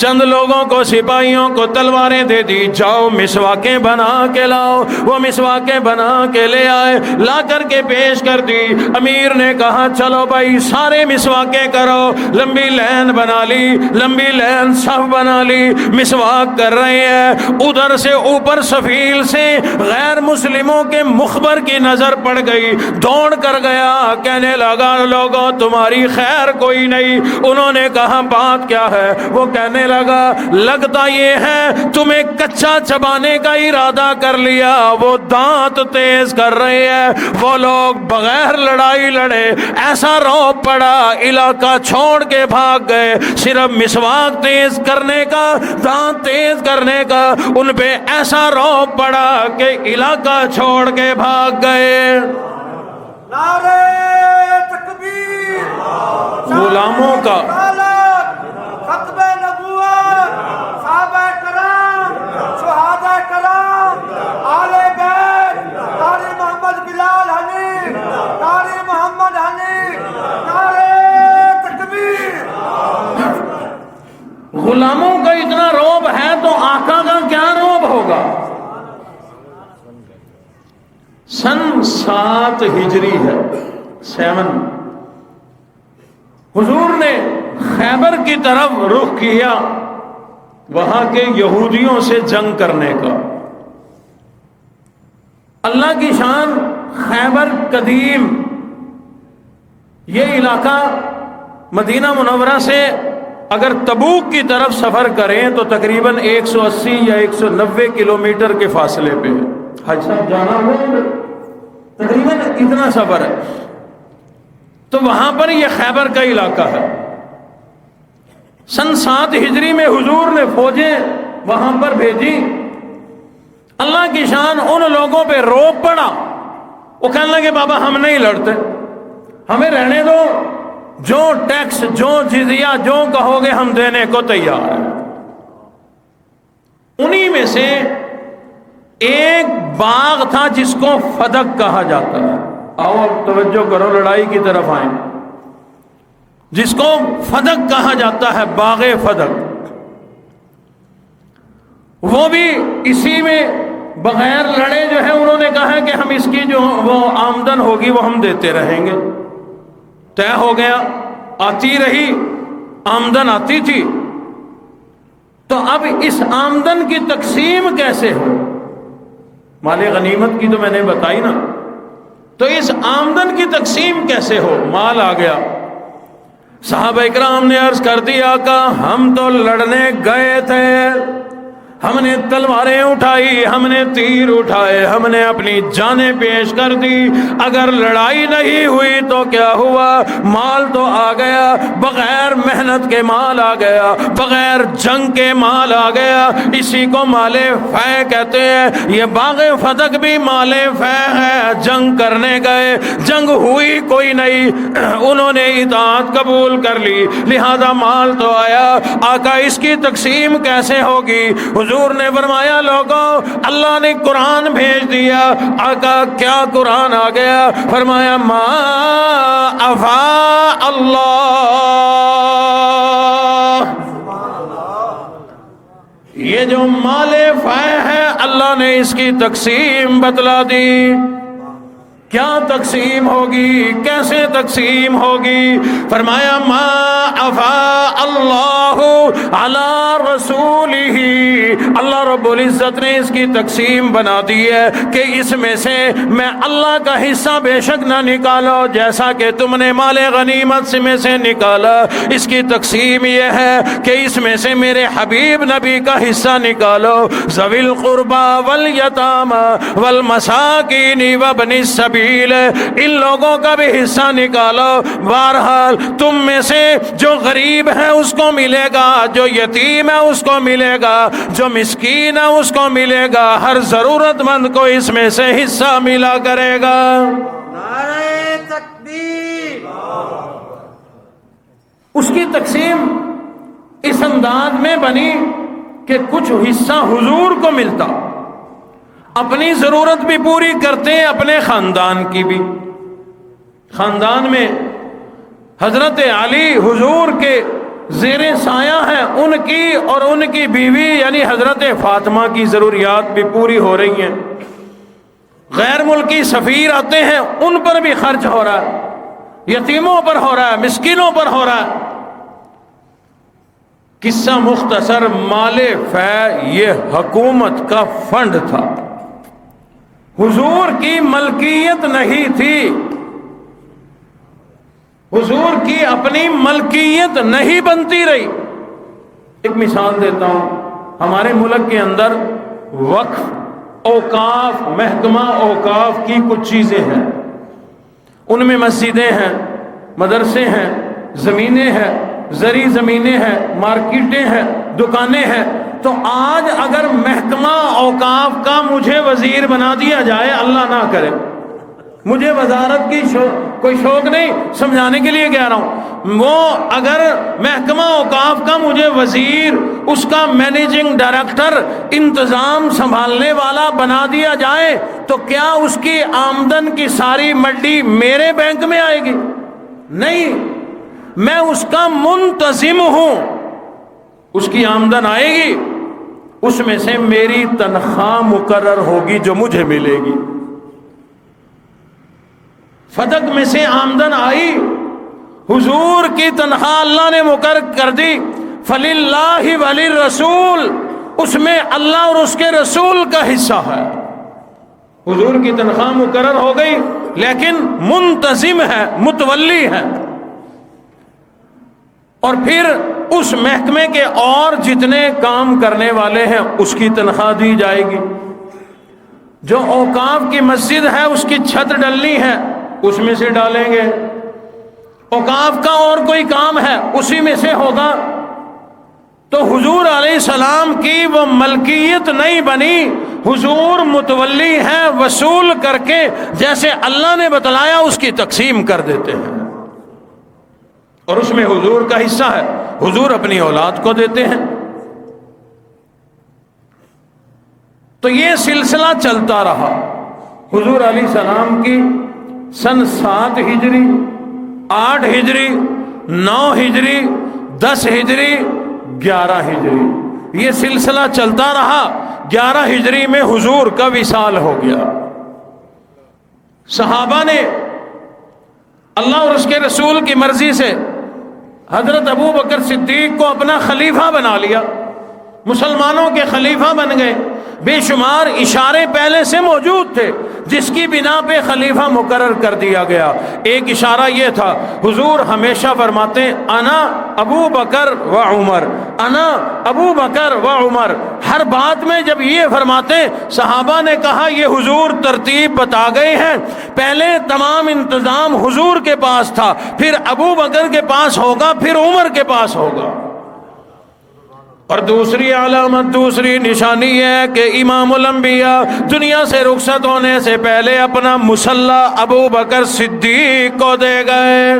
چند لوگوں کو، سپاہیوں کو تلواریں دے دی، جاؤ مسواکیں بنا کے لاؤ۔ وہ مسواکیں بنا کے لے آئے، لا کر کے پیش کر دی۔ امیر نے کہا چلو بھائی سارے مسواکیں کرو، لمبی لین بنا لی، لمبی لین صف بنا لی، مسواک کر رہے ہیں۔ ادھر سے اوپر سفیل سے غیر مسلموں کے مخبر کی نظر پڑ گئی، دوڑ کر گیا، کہنے لگا لوگوں تمہاری خیر کوئی نہیں۔ انہوں نے کہا بات کیا ہے؟ وہ کہنے لگا لگتا یہ ہے تمہیں کچا چبانے کا ارادہ کر لیا، وہ دانت تیز کر رہے ہیں۔ وہ لوگ بغیر لڑائی لڑے ایسا رعب پڑا، علاقہ چھوڑ کے بھاگ گئے، صرف مسواک تیز کرنے کا، دانت تیز کرنے کا ان پہ ایسا رعب پڑا کہ علاقہ چھوڑ کے بھاگ گئے۔ نعرہ تکبیر، غلاموں کا ختم نبوت، صحابہ کرام، شہداء کرام، آل بیت، قاری محمد بلال حنیف، قاری محمد حنیف، نعرہ تکبیر۔ غلاموں کا اتنا رعب ہے تو آقا کا کیا رعب ہوگا؟ سن 7 ہجری ہے، 7، حضور نے خیبر کی طرف رخ کیا وہاں کے یہودیوں سے جنگ کرنے کا۔ اللہ کی شان، خیبر قدیم یہ علاقہ مدینہ منورہ سے اگر تبوک کی طرف سفر کریں تو تقریباً 180 یا 190 کلومیٹر کے فاصلے پہ ہے۔ حج صاحب جانا ہو تقریباً اتنا سفر ہے، تو وہاں پر یہ خیبر کا علاقہ ہے۔ سن 7 ہجری میں حضور نے فوجیں وہاں پر بھیجی۔ اللہ کی شان، ان لوگوں پہ روب پڑا، وہ کہنے لگے بابا ہم نہیں لڑتے، ہمیں رہنے دو، جو ٹیکس، جو جزیہ جو کہو گے ہم دینے کو تیار ہیں۔ انہی میں سے ایک باغ تھا جس کو فدق کہا جاتا ہے۔ آؤ اب توجہ کرو، لڑائی کی طرف آئیں۔ جس کو فدق کہا جاتا ہے، باغ فدق، وہ بھی اسی میں بغیر لڑے جو ہے انہوں نے کہا کہ ہم اس کی جو وہ آمدن ہوگی وہ ہم دیتے رہیں گے۔ طے ہو گیا، آتی رہی، آمدن آتی تھی۔ تو اب اس آمدن کی تقسیم کیسے ہو؟ مال غنیمت کی تو میں نے بتائی نا، تو اس آمدن کی تقسیم کیسے ہو؟ مال آ گیا، صحابہ اکرام نے عرض کر دیا کہ ہم تو لڑنے گئے تھے، ہم نے تلواریں اٹھائی، ہم نے تیر اٹھائے، ہم نے اپنی جانیں پیش کر دی، اگر لڑائی نہیں ہوئی تو کیا ہوا؟ مال تو آ گیا، بغیر محنت کے مال آ گیا، بغیر جنگ کے مال آ گیا، اسی کو مال فے کہتے ہیں۔ یہ باغ فدق بھی مال فے ہے، جنگ کرنے گئے، جنگ ہوئی کوئی نہیں، انہوں نے اطاعت قبول کر لی، لہذا مال تو آیا، آقا اس کی تقسیم کیسے ہوگی؟ حضور نے فرمایا لوگوں، اللہ نے قرآن بھیج دیا۔ آقا کیا قرآن آ گیا؟ فرمایا ما افاء اللہ، یہ جو مال فے ہے اللہ نے اس کی تقسیم بتلا دی۔ کیا تقسیم ہوگی؟ کیسے تقسیم ہوگی؟ فرمایا ما افاء اللہ علی رسولہ، اللہ رب العزت نے اس کی تقسیم بنا دی ہے کہ اس میں سے میں اللہ کا حصہ بے شک نہ نکالو جیسا کہ تم نے مال غنیمت میں سے نکالا، اس کی تقسیم یہ ہے کہ اس میں سے میرے حبیب نبی کا حصہ نکالو، ذوی القربى والیتامى والمساکین وابن السبیل، ان لوگوں کا بھی حصہ نکالو۔ بہرحال تم میں سے جو غریب ہے اس کو ملے گا، جو یتیم ہے اس کو ملے گا، جو مسکین ہے اس کو ملے گا، ہر ضرورت مند کو اس میں سے حصہ ملا کرے گا۔ نعرہ تکبیر۔ اس کی تقسیم اس انداز میں بنی کہ کچھ حصہ حضور کو ملتا، اپنی ضرورت بھی پوری کرتے، اپنے خاندان کی بھی۔ خاندان میں حضرت علی حضور کے زیر سایہ ہیں، ان کی اور ان کی بیوی یعنی حضرت فاطمہ کی ضروریات بھی پوری ہو رہی ہیں۔ غیر ملکی سفیر آتے ہیں، ان پر بھی خرچ ہو رہا ہے، یتیموں پر ہو رہا ہے، مسکینوں پر ہو رہا ہے۔ قصہ مختصر، مال فے یہ حکومت کا فنڈ تھا، حضور کی ملکیت نہیں تھی، حضور کی اپنی ملکیت نہیں بنتی رہی۔ ایک مثال دیتا ہوں، ہمارے ملک کے اندر وقف، اوقاف، محکمہ اوقاف کی کچھ چیزیں ہیں، ان میں مسجدیں ہیں، مدرسے ہیں، زمینیں ہیں، زرعی زمینیں ہیں، مارکیٹیں ہیں، دکانیں ہیں۔ تو آج اگر محکمہ اوقاف کا مجھے وزیر بنا دیا جائے، اللہ نہ کرے، مجھے وزارت کی کوئی شوق نہیں، سمجھانے کے لیے کہہ رہا ہوں، وہ اگر محکمہ اوقاف کا مجھے وزیر، اس کا مینیجنگ ڈائریکٹر، انتظام سنبھالنے والا بنا دیا جائے، تو کیا اس کی آمدن کی ساری مڈی میرے بینک میں آئے گی؟ نہیں، میں اس کا منتظم ہوں، اس کی آمدن آئے گی، اس میں سے میری تنخواہ مقرر ہوگی جو مجھے ملے گی۔ فدق میں سے آمدن آئی، حضور کی تنخواہ اللہ نے مقرر کر دی، فَلِلَّهِ وَلِلرَّسُولِ، اس میں اللہ اور اس کے رسول کا حصہ ہے۔ حضور کی تنخواہ مقرر ہو گئی، لیکن منتظم ہے، متولی ہے، اور پھر اس محکمے کے اور جتنے کام کرنے والے ہیں اس کی تنخواہ دی جائے گی۔ جو اوقاف کی مسجد ہے اس کی چھت ڈلنی ہے، اس میں سے ڈالیں گے۔ اوقاف کا اور کوئی کام ہے اسی میں سے ہوگا۔ تو حضور علیہ السلام کی وہ ملکیت نہیں بنی، حضور متولی ہیں، وصول کر کے جیسے اللہ نے بتلایا اس کی تقسیم کر دیتے ہیں، اور اس میں حضور کا حصہ ہے، حضور اپنی اولاد کو دیتے ہیں۔ تو یہ سلسلہ چلتا رہا۔ حضور علیہ السلام کی سن 7 ہجری، 8 ہجری، 9 ہجری، 10 ہجری، 11 ہجری، یہ سلسلہ چلتا رہا۔ 11 ہجری میں حضور کا وصال ہو گیا۔ صحابہ نے اللہ اور اس کے رسول کی مرضی سے حضرت ابو بکر صدیق کو اپنا خلیفہ بنا لیا، مسلمانوں کے خلیفہ بن گئے۔ بے شمار اشارے پہلے سے موجود تھے جس کی بنا پہ خلیفہ مقرر کر دیا گیا۔ ایک اشارہ یہ تھا، حضور ہمیشہ فرماتے انا ابو بکر و عمر، انا ابو بکر و عمر۔ ہر بات میں جب یہ فرماتے، صحابہ نے کہا یہ حضور ترتیب بتا گئے ہیں، پہلے تمام انتظام حضور کے پاس تھا، پھر ابو بکر کے پاس ہوگا، پھر عمر کے پاس ہوگا۔ اور دوسری علامت، دوسری نشانی ہے کہ امام الانبیاء دنیا سے رخصت ہونے سے پہلے اپنا مصلی ابو بکر صدیق کو دے گئے۔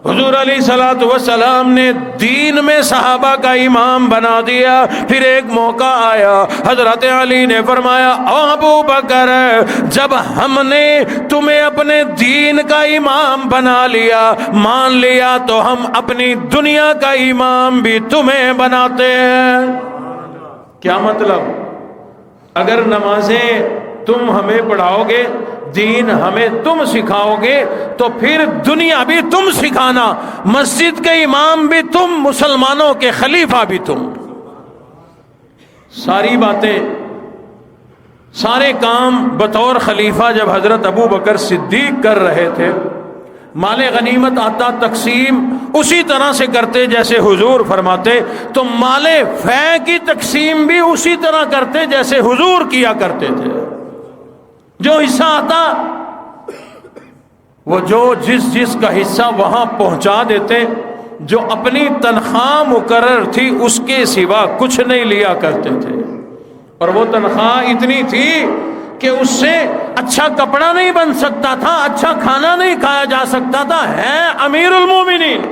حضور علیہ الصلوۃ والسلام نے دین میں صحابہ کا امام بنا دیا۔ پھر ایک موقع آیا، حضرت علی نے فرمایا او ابو بکر، جب ہم نے تمہیں اپنے دین کا امام بنا لیا، مان لیا، تو ہم اپنی دنیا کا امام بھی تمہیں بناتے ہیں۔ کیا مطلب؟ اگر نمازیں تم ہمیں پڑھاؤ گے، دین ہمیں تم سکھاؤ گے، تو پھر دنیا بھی تم سکھانا، مسجد کے امام بھی تم، مسلمانوں کے خلیفہ بھی تم۔ ساری باتیں، سارے کام بطور خلیفہ جب حضرت ابو بکر صدیق کر رہے تھے، مال غنیمت آتا تقسیم اسی طرح سے کرتے جیسے حضور فرماتے، تو مال فے کی تقسیم بھی اسی طرح کرتے جیسے حضور کیا کرتے تھے۔ جو حصہ آتا وہ جو جس کا حصہ وہاں پہنچا دیتے، جو اپنی تنخواہ مقرر تھی اس کے سوا کچھ نہیں لیا کرتے تھے، اور وہ تنخواہ اتنی تھی کہ اس سے اچھا کپڑا نہیں بن سکتا تھا، اچھا کھانا نہیں کھایا جا سکتا تھا۔ ہے امیر المومنین،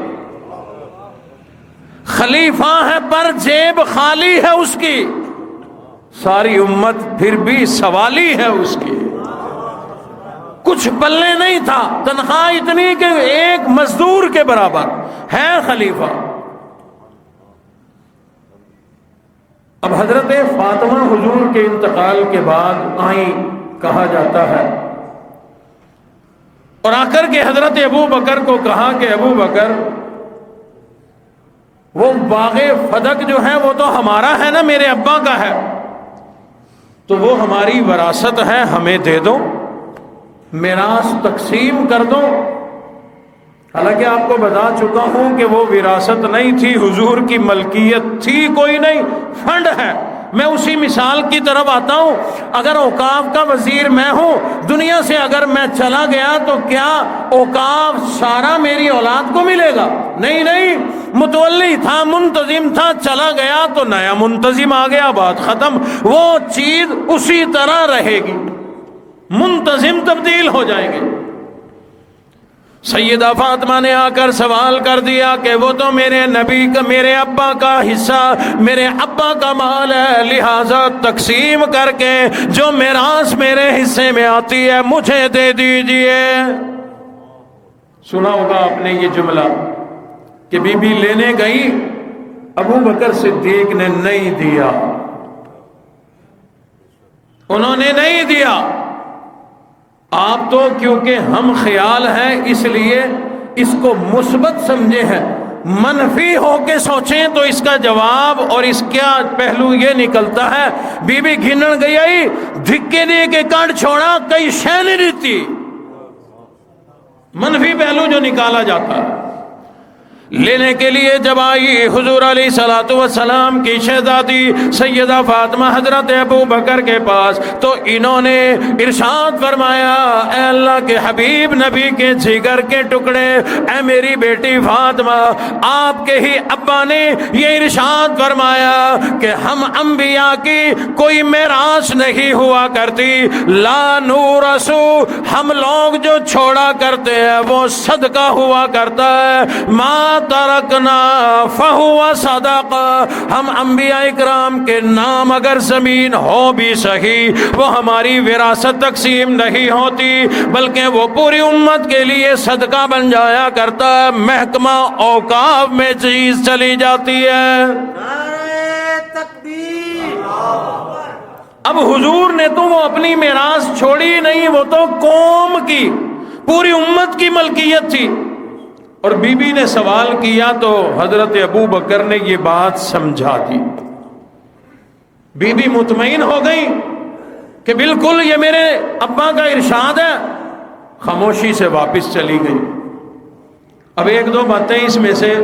خلیفہ ہے پر جیب خالی ہے اس کی، ساری امت پھر بھی سوالی ہے اس کی، کچھ پلے نہیں تھا، تنخواہ اتنی کہ ایک مزدور کے برابر ہے خلیفہ۔ اب حضرت فاطمہ حضور کے انتقال کے بعد آئیں، کہا جاتا ہے، اور آ کر کے حضرت ابو بکر کو کہا کہ ابو بکر، وہ باغ فدق جو ہے وہ تو ہمارا ہے نا، میرے ابا کا ہے، تو وہ ہماری وراثت ہے، ہمیں دے دو، میراث تقسیم کر دو۔ حالانکہ آپ کو بتا چکا ہوں کہ وہ وراثت نہیں تھی، حضور کی ملکیت تھی کوئی نہیں، فنڈ ہے۔ میں اسی مثال کی طرف آتا ہوں، اگر اوقاف کا وزیر میں ہوں، دنیا سے اگر میں چلا گیا تو کیا اوقاف سارا میری اولاد کو ملے گا؟ نہیں، متولی تھا، منتظم تھا، چلا گیا تو نیا منتظم آ گیا، بات ختم۔ وہ چیز اسی طرح رہے گی، منتظم تبدیل ہو جائیں گے۔ سیدہ فاطمہ نے آ کر سوال کر دیا کہ وہ تو میرے نبی کا، میرے ابا کا حصہ، میرے ابا کا مال ہے، لہذا تقسیم کر کے جو میراث میرے حصے میں آتی ہے مجھے دے دیجئے۔ سنا ہوگا آپ نے یہ جملہ کہ بی بی لینے گئی، ابو بکر صدیق نے نہیں دیا، انہوں نے نہیں دیا۔ آپ تو کیونکہ ہم خیال ہیں اس لیے اس کو مثبت سمجھے ہیں، منفی ہو کے سوچیں تو اس کا جواب اور اس کا پہلو یہ نکلتا ہے، بی بی گھنن گئی آئی، دھکے دے کے کاٹ چھوڑا، کئی شے نہیں دیتی۔ منفی پہلو جو نکالا جاتا ہے۔ لینے کے لیے جب آئی حضور علیہ الصلوۃ والسلام کی شہزادی سیدہ فاطمہ حضرت ابو بکر کے پاس، تو انہوں نے ارشاد فرمایا، اے اللہ کے حبیب، نبی کے جگر کے ٹکڑے، اے میری بیٹی فاطمہ، آپ کے ہی ابا نے یہ ارشاد فرمایا کہ ہم انبیاء کی کوئی میراث نہیں ہوا کرتی، لا نورث، ہم لوگ جو چھوڑا کرتے ہیں وہ صدقہ ہوا کرتا ہے، ما ترکنا فہو صدقہ، ہم انبیاء اکرام کے نام اگر زمین ہو بھی صحیح، وہ ہماری وراثت تقسیم نہیں ہوتی، بلکہ وہ پوری امت کے لیے صدقہ بن جایا کرتا ہے، محکمہ اوقاف میں چیز چلی جاتی ہے۔ نعرہ تکبیر۔ اب حضور نے تو وہ اپنی میراث چھوڑی نہیں، وہ تو قوم کی، پوری امت کی ملکیت تھی۔ اور بی بی نے سوال کیا تو حضرت ابو بکر نے یہ بات سمجھا دی، بی بی مطمئن ہو گئی کہ بالکل یہ میرے ابا کا ارشاد ہے، خاموشی سے واپس چلی گئی۔ اب ایک دو باتیں اس میں سے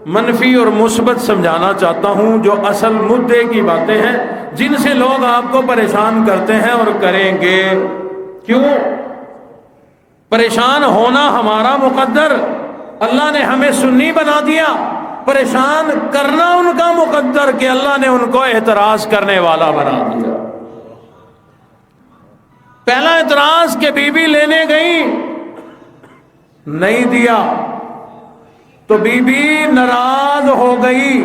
منفی اور مثبت سمجھانا چاہتا ہوں، جو اصل مدعے کی باتیں ہیں جن سے لوگ آپ کو پریشان کرتے ہیں اور کریں گے۔ کیوں پریشان ہونا ہمارا مقدر، اللہ نے ہمیں سنی بنا دیا، پریشان کرنا ان کا مقدر کہ اللہ نے ان کو اعتراض کرنے والا بنا دیا۔ پہلا اعتراض کہ بی بی لینے گئی، نہیں دیا تو بی بی ناراض ہو گئی۔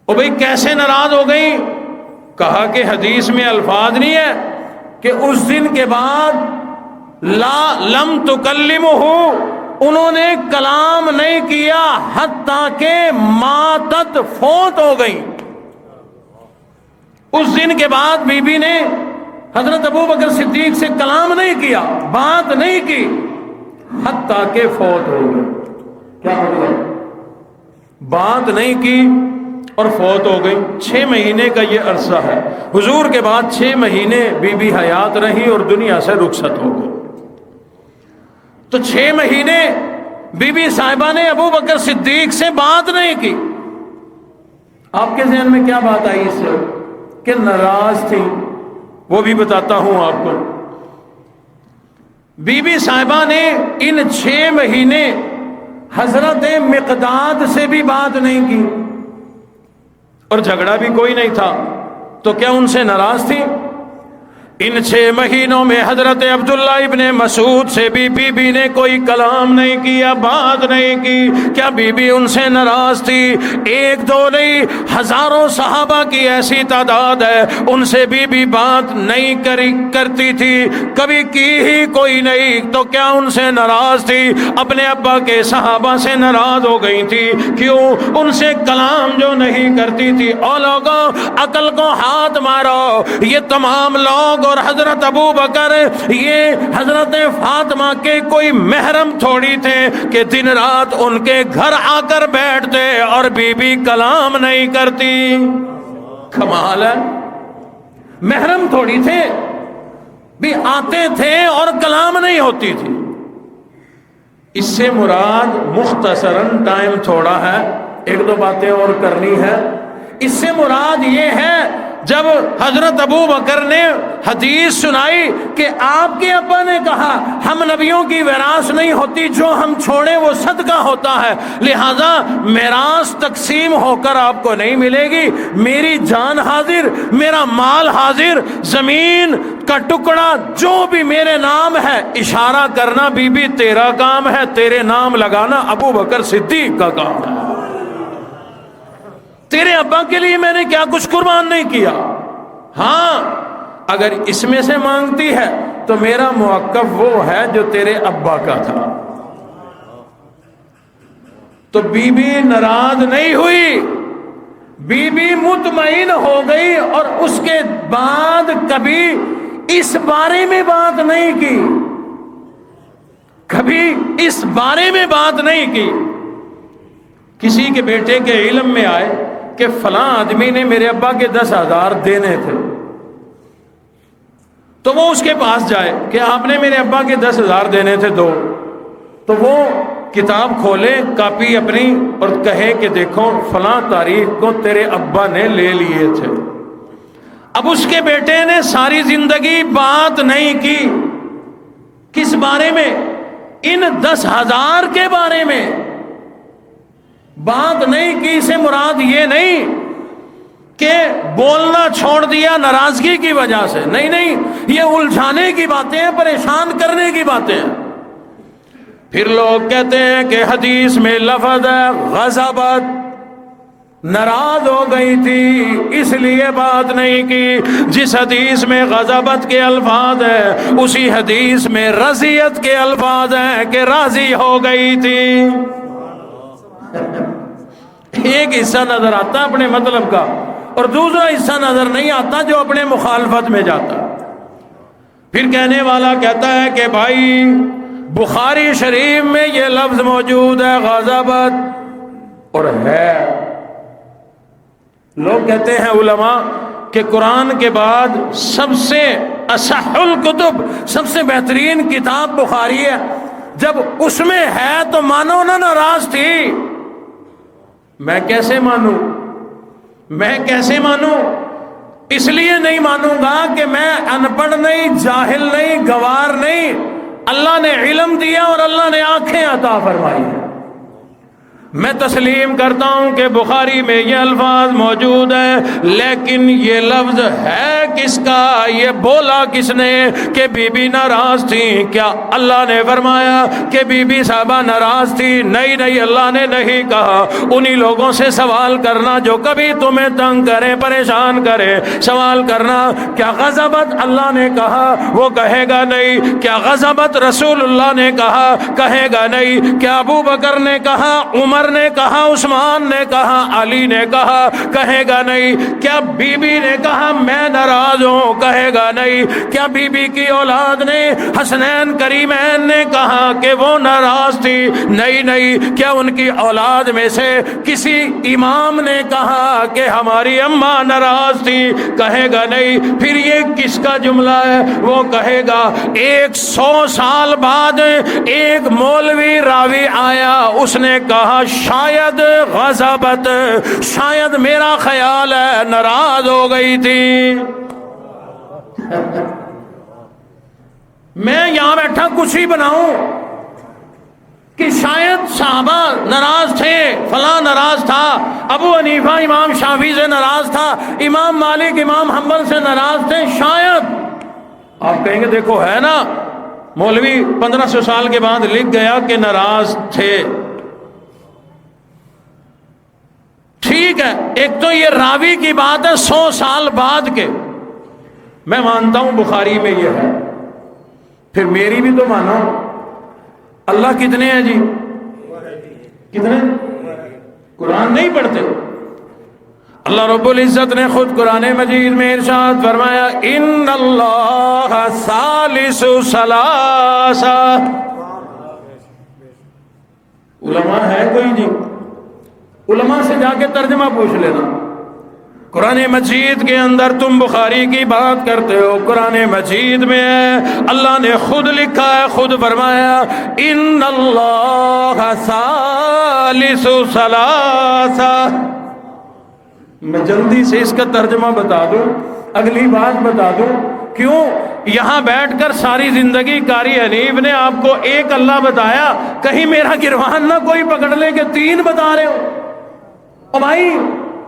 او بھئی کیسے ناراض ہو گئی؟ کہا کہ حدیث میں الفاظ نہیں ہے کہ اس دن کے بعد لم تکلمہ، انہوں نے کلام نہیں کیا حتیٰ کہ ماتت، فوت ہو گئی۔ اس دن کے بعد بی بی نے حضرت ابو بکر صدیق سے کلام نہیں کیا، بات نہیں کی، حتیٰ کہ فوت ہو گئی۔ کیا مطلب؟ بات نہیں کی اور فوت ہو گئی۔ 6 مہینے کا یہ عرصہ ہے، حضور کے بعد 6 مہینے بی بی حیات رہی اور دنیا سے رخصت ہو گئی۔ تو 6 مہینے بی بی صاحبہ نے ابو بکر صدیق سے بات نہیں کی۔ آپ کے ذہن میں کیا بات آئی اس سے؟ کہ ناراض تھی، وہ بھی بتاتا ہوں آپ کو۔ بی بی صاحبہ نے ان 6 مہینے حضرت مقداد سے بھی بات نہیں کی، اور جھگڑا بھی کوئی نہیں تھا، تو کیا ان سے ناراض تھی؟ ان 6 مہینوں میں حضرت عبداللہ ابن مسعود سے بھی بی بی نے کوئی کلام نہیں کیا، بات نہیں کی۔ کیا بی بی ان سے ناراض تھی؟ ایک دو نہیں، ہزاروں صحابہ کی ایسی تعداد ہے، ان سے بی بات نہیں کرتی تھی، کبھی کی ہی کوئی نہیں، تو کیا ان سے ناراض تھی؟ اپنے ابا کے صحابہ سے ناراض ہو گئی تھی، کیوں؟ ان سے کلام جو نہیں کرتی تھی۔ او لوگوں، عقل کو ہاتھ مارو، یہ تمام لوگ اور حضرت ابو بکر یہ حضرت فاطمہ کے کوئی محرم تھوڑی تھے کہ دن رات ان کے گھر آ کر بیٹھتے اور بی بی کلام نہیں کرتی۔ کمال ہے، محرم تھوڑی تھے، بھی آتے تھے اور کلام نہیں ہوتی تھی۔ اس سے مراد مختصراً ٹائم تھوڑا ہے، ایک دو باتیں اور کرنی ہے، اس سے مراد یہ ہے جب حضرت ابو بکر نے حدیث سنائی کہ آپ کے ابا نے کہا ہم نبیوں کی وراثت نہیں ہوتی، جو ہم چھوڑیں وہ صدقہ ہوتا ہے، لہذا میراث تقسیم ہو کر آپ کو نہیں ملے گی، میری جان حاضر، میرا مال حاضر، زمین کا ٹکڑا جو بھی میرے نام ہے، اشارہ کرنا بی بی تیرا کام ہے، تیرے نام لگانا ابو بکر صدیق کا کام ہے، تیرے ابا کے لیے میں نے کیا کچھ قربان نہیں کیا۔ ہاں اگر اس میں سے مانگتی ہے تو میرا موقف وہ ہے جو تیرے ابا کا تھا۔ تو بی بی ناراض نہیں ہوئی، بی بی مطمئن ہو گئی، اور اس کے بعد کبھی اس بارے میں بات نہیں کی، کبھی اس بارے میں بات نہیں کی۔ کسی کے بیٹے کے علم میں آئے کہ فلاں آدمی نے میرے ابا کے 10,000 دینے تھے، تو وہ اس کے پاس جائے کہ آپ نے میرے ابا کے 10,000 دینے تھے دو، تو وہ کتاب کھولے کاپی اپنی اور کہے کہ دیکھو فلاں تاریخ کو تیرے ابا نے لے لیے تھے۔ اب اس کے بیٹے نے ساری زندگی بات نہیں کی، کس بارے میں؟ ان 10,000 کے بارے میں بات نہیں کی۔ سے مراد یہ نہیں کہ بولنا چھوڑ دیا ناراضگی کی وجہ سے، نہیں نہیں، یہ الجھانے کی باتیں ہیں، پریشان کرنے کی باتیں ہیں۔ پھر لوگ کہتے ہیں کہ حدیث میں لفظ ہے غضبت، ناراض ہو گئی تھی اس لیے بات نہیں کی۔ جس حدیث میں غضبت کے الفاظ ہیں اسی حدیث میں رضیت کے الفاظ ہیں کہ راضی ہو گئی تھی۔ ایک حصہ نظر آتا اپنے مطلب کا اور دوسرا حصہ نظر نہیں آتا جو اپنے مخالفت میں جاتا۔ پھر کہنے والا کہتا ہے کہ بھائی بخاری شریف میں یہ لفظ موجود ہے غضبت، اور ہے، لوگ کہتے ہیں علماء کہ قرآن کے بعد سب سے اصح الکتب، سب سے بہترین کتاب بخاری ہے، جب اس میں ہے تو مانو نہ ناراض تھی۔ میں کیسے مانوں؟ میں کیسے مانوں؟ اس لیے نہیں مانوں گا کہ میں ان پڑھ نہیں، جاہل نہیں، گوار نہیں، اللہ نے علم دیا اور اللہ نے آنکھیں عطا فرمائی ہیں۔ میں تسلیم کرتا ہوں کہ بخاری میں یہ الفاظ موجود ہیں، لیکن یہ لفظ ہے کس کا؟ یہ بولا کس نے کہ بی بی ناراض تھی؟ کیا اللہ نے فرمایا کہ بی بی صاحبہ ناراض تھی؟ نہیں نہیں، اللہ نے نہیں کہا۔ انہی لوگوں سے سوال کرنا جو کبھی تمہیں تنگ کرے، پریشان کرے، سوال کرنا کیا غضبت اللہ نے کہا؟ وہ کہے گا نہیں۔ کیا غضبت رسول اللہ نے کہا؟ کہے گا نہیں۔ کیا ابو بکر نے کہا، عمر نے کہا، عثمان نے کہا، علی نے کہا؟ کہے گا نہیں۔ کیا بی بی نے کہا میں ناراض ہوں؟ کہے گا نہیں۔ کیا بی بی کی اولاد نے، حسنین کریمین نے کہا کہ وہ ناراض تھی؟ نہیں نہیں۔ کیا ان کی اولاد میں سے کسی امام نے کہا کہ ہماری اماں ناراض تھی؟ کہے گا نہیں۔ پھر یہ کس کا جملہ ہے؟ وہ کہے گا 100 سال بعد ایک مولوی راوی آیا، اس نے کہا شاید غضبت، شاید میرا خیال ہے ناراض ہو گئی تھی۔ میں یہاں بیٹھا کچھ ہی بناؤں کہ شاید صحابہ ناراض تھے، فلاں ناراض تھا، ابو حنیفہ امام شافعی سے ناراض تھا، امام مالک امام حنبل سے ناراض تھے، شاید۔ آپ کہیں گے دیکھو ہے نا، مولوی 1500 سال کے بعد لکھ گیا کہ ناراض تھے۔ ٹھیک ہے، ایک تو یہ راوی کی بات ہے 100 سال بعد کے، میں مانتا ہوں بخاری میں یہ ہے، پھر میری بھی تو مانو۔ اللہ کتنے ہیں جی؟ کتنے؟ قرآن نہیں پڑھتے؟ اللہ رب العزت نے خود قرآن مجید میں ارشاد فرمایا ان اللہ ثالث ثلاثہ۔ علماء ہے کوئی جی؟ علماء سے جا کے ترجمہ پوچھ لینا، قرآن مجید کے اندر تم بخاری کی بات کرتے ہو، قرآن مجید میں ہے، اللہ نے خود لکھا ہے، خود فرمایا ان اللہ ثالث ثلاثہ۔ میں جلدی سے اس کا ترجمہ بتا دوں، اگلی بات بتا دوں، کیوں یہاں بیٹھ کر ساری زندگی قاری حنیف نے آپ کو ایک اللہ بتایا، کہیں میرا گروان نہ کوئی پکڑ لے کہ تین بتا رہے ہو۔ او بھائی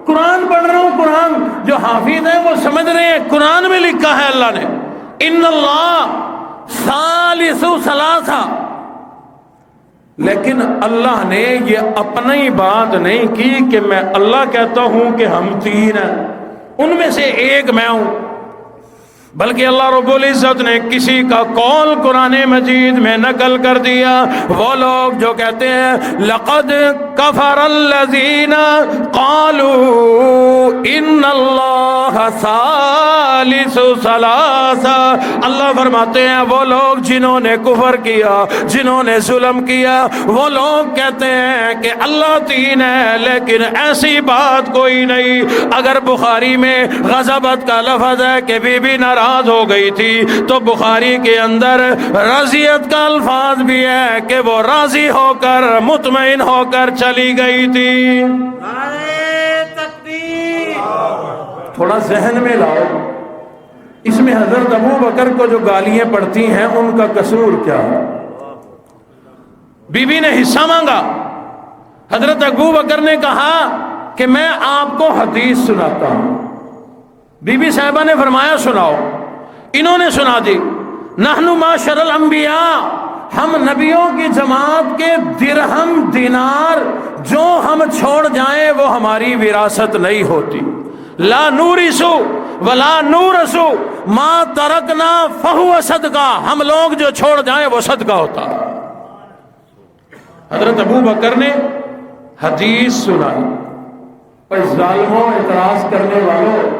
قرآن پڑھ رہا ہوں، قرآن جو حافظ ہیں وہ سمجھ رہے ہیں قرآن میں لکھا ہے اللہ نے ان اللہ ثالث ثلاثہ، لیکن اللہ نے یہ اپنی بات نہیں کی کہ میں اللہ کہتا ہوں کہ ہم تین ہیں، ان میں سے ایک میں ہوں، بلکہ اللہ رب العزت نے کسی کا قول قرآن مجید میں نقل کر دیا۔ وہ لوگ جو کہتے ہیں لقد کفر الذین قالوا ان اللہ ثالث ثلاثہ، اللہ فرماتے ہیں وہ لوگ جنہوں نے کفر کیا، جنہوں نے ظلم کیا، وہ لوگ کہتے ہیں کہ اللہ تین ہے، لیکن ایسی بات کوئی نہیں۔ اگر بخاری میں غضبت کا لفظ ہے کہ بی بی ناراض ہو گئی تھی، تو بخاری کے اندر رضیت کا الفاظ بھی ہے کہ وہ راضی ہو کر مطمئن ہو کر چلی گئی تھی۔ نعرہ تکبیر۔ تھوڑا ذہن میں لاؤ، اس میں حضرت ابو بکر کو جو گالیاں پڑتی ہیں ان کا قصور کیا ہے؟ بی بی نے حصہ مانگا، حضرت ابو بکر نے کہا کہ میں آپ کو حدیث سناتا ہوں، بی بی صاحبہ نے فرمایا سناؤ، انہوں نے سنا دی۔ نحن معاشر الانبیاء، ہم نبیوں کی جماعت کے درہم دینار جو ہم چھوڑ جائیں وہ ہماری وراثت نہیں ہوتی۔ لا نورث ولا نورث ما ترکنا فہو صدقہ، ہم لوگ جو چھوڑ جائیں وہ صدقہ ہوتا۔ حضرت ابو بکر نے حدیث سنائی، اور ظالموں، اعتراض کرنے والوں،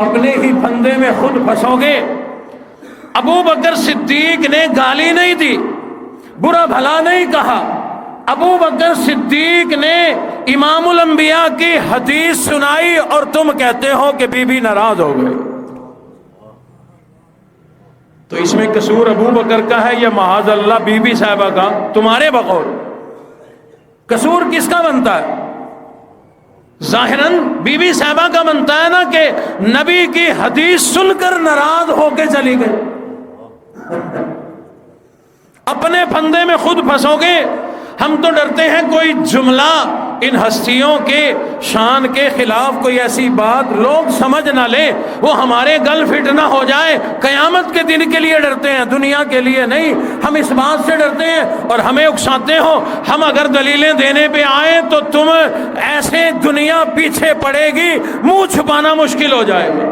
اپنے ہی پھندے میں خود پھنسو گے۔ ابو بکر صدیق نے گالی نہیں دی، برا بھلا نہیں کہا، ابو بکر صدیق نے امام الانبیاء کی حدیث سنائی، اور تم کہتے ہو کہ بی بی ناراض ہو گئے۔ تو اس میں قصور ابو بکر کا ہے یا معاذ اللہ بی بی صاحبہ کا؟ تمہارے بقول قصور کس کا بنتا ہے؟ ظاہراً بی بی صاحبہ کا بنتا ہے نا کہ نبی کی حدیث سن کر ناراض ہو کے چلی گئی۔ اپنے پھندے میں خود پھنسو گے۔ ہم تو ڈرتے ہیں کوئی جملہ ان ہستیوں کے شان کے خلاف، کوئی ایسی بات لوگ سمجھ نہ لیں، وہ ہمارے گل فٹ نہ ہو جائے۔ قیامت کے دن کے لیے ڈرتے ہیں، دنیا کے لیے نہیں۔ ہم اس بات سے ڈرتے ہیں اور ہمیں اکساتے ہو۔ ہم اگر دلیلیں دینے پہ آئیں تو تم ایسے دنیا پیچھے پڑے گی، منہ چھپانا مشکل ہو جائے گا۔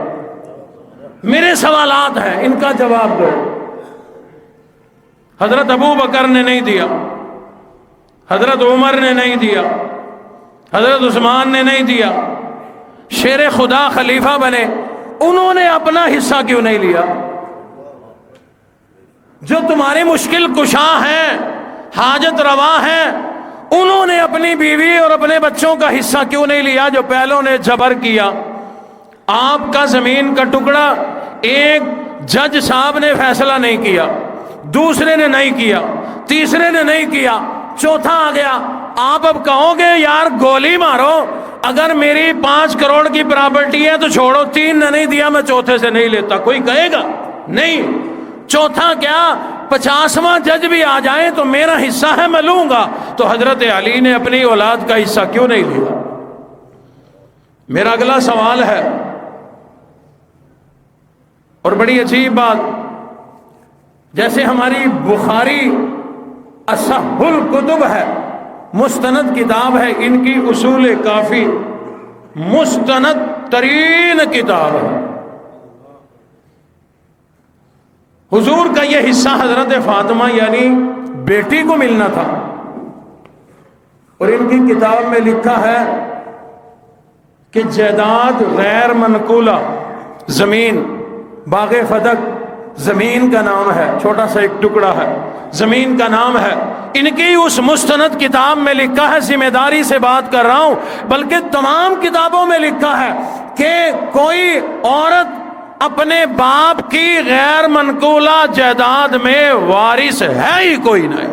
میرے سوالات ہیں، ان کا جواب دو۔ حضرت ابو بکر نے نہیں دیا، حضرت عمر نے نہیں دیا، حضرت عثمان نے نہیں دیا، شیر خدا خلیفہ بنے، انہوں نے اپنا حصہ کیوں نہیں لیا؟ جو تمہارے مشکل کشا ہیں، حاجت روا ہیں، انہوں نے اپنی بیوی اور اپنے بچوں کا حصہ کیوں نہیں لیا؟ جو پہلوں نے جبر کیا۔ آپ کا زمین کا ٹکڑا ایک جج صاحب نے فیصلہ نہیں کیا، دوسرے نے نہیں کیا، تیسرے نے نہیں کیا، چوتھا آ گیا۔ آپ اب کہو گے یار گولی مارو، اگر میری 5 کروڑ کی پراپرٹی ہے تو چھوڑو، 3 نے نہیں دیا، میں چوتھے سے نہیں لیتا، کوئی کہے گا؟ نہیں۔ چوتھا کیا، 50واں جج بھی آ جائے تو میرا حصہ ہے، میں لوں گا۔ تو حضرت علی نے اپنی اولاد کا حصہ کیوں نہیں لیا؟ میرا اگلا سوال ہے، اور بڑی عجیب بات، جیسے ہماری بخاری اصح الکتب ہے، مستند کتاب ہے، ان کی اصول کافی مستند ترین کتاب ہے۔ حضور کا یہ حصہ حضرت فاطمہ یعنی بیٹی کو ملنا تھا، اور ان کی کتاب میں لکھا ہے کہ جائیداد غیر منقولہ، زمین باغ فدق زمین کا نام ہے، چھوٹا سا ایک ٹکڑا ہے، زمین کا نام ہے۔ ان کی اس مستند کتاب میں لکھا ہے، ذمہ داری سے بات کر رہا ہوں، بلکہ تمام کتابوں میں لکھا ہے کہ کوئی عورت اپنے باپ کی غیر منقولہ جائیداد میں وارث ہے ہی کوئی نہیں.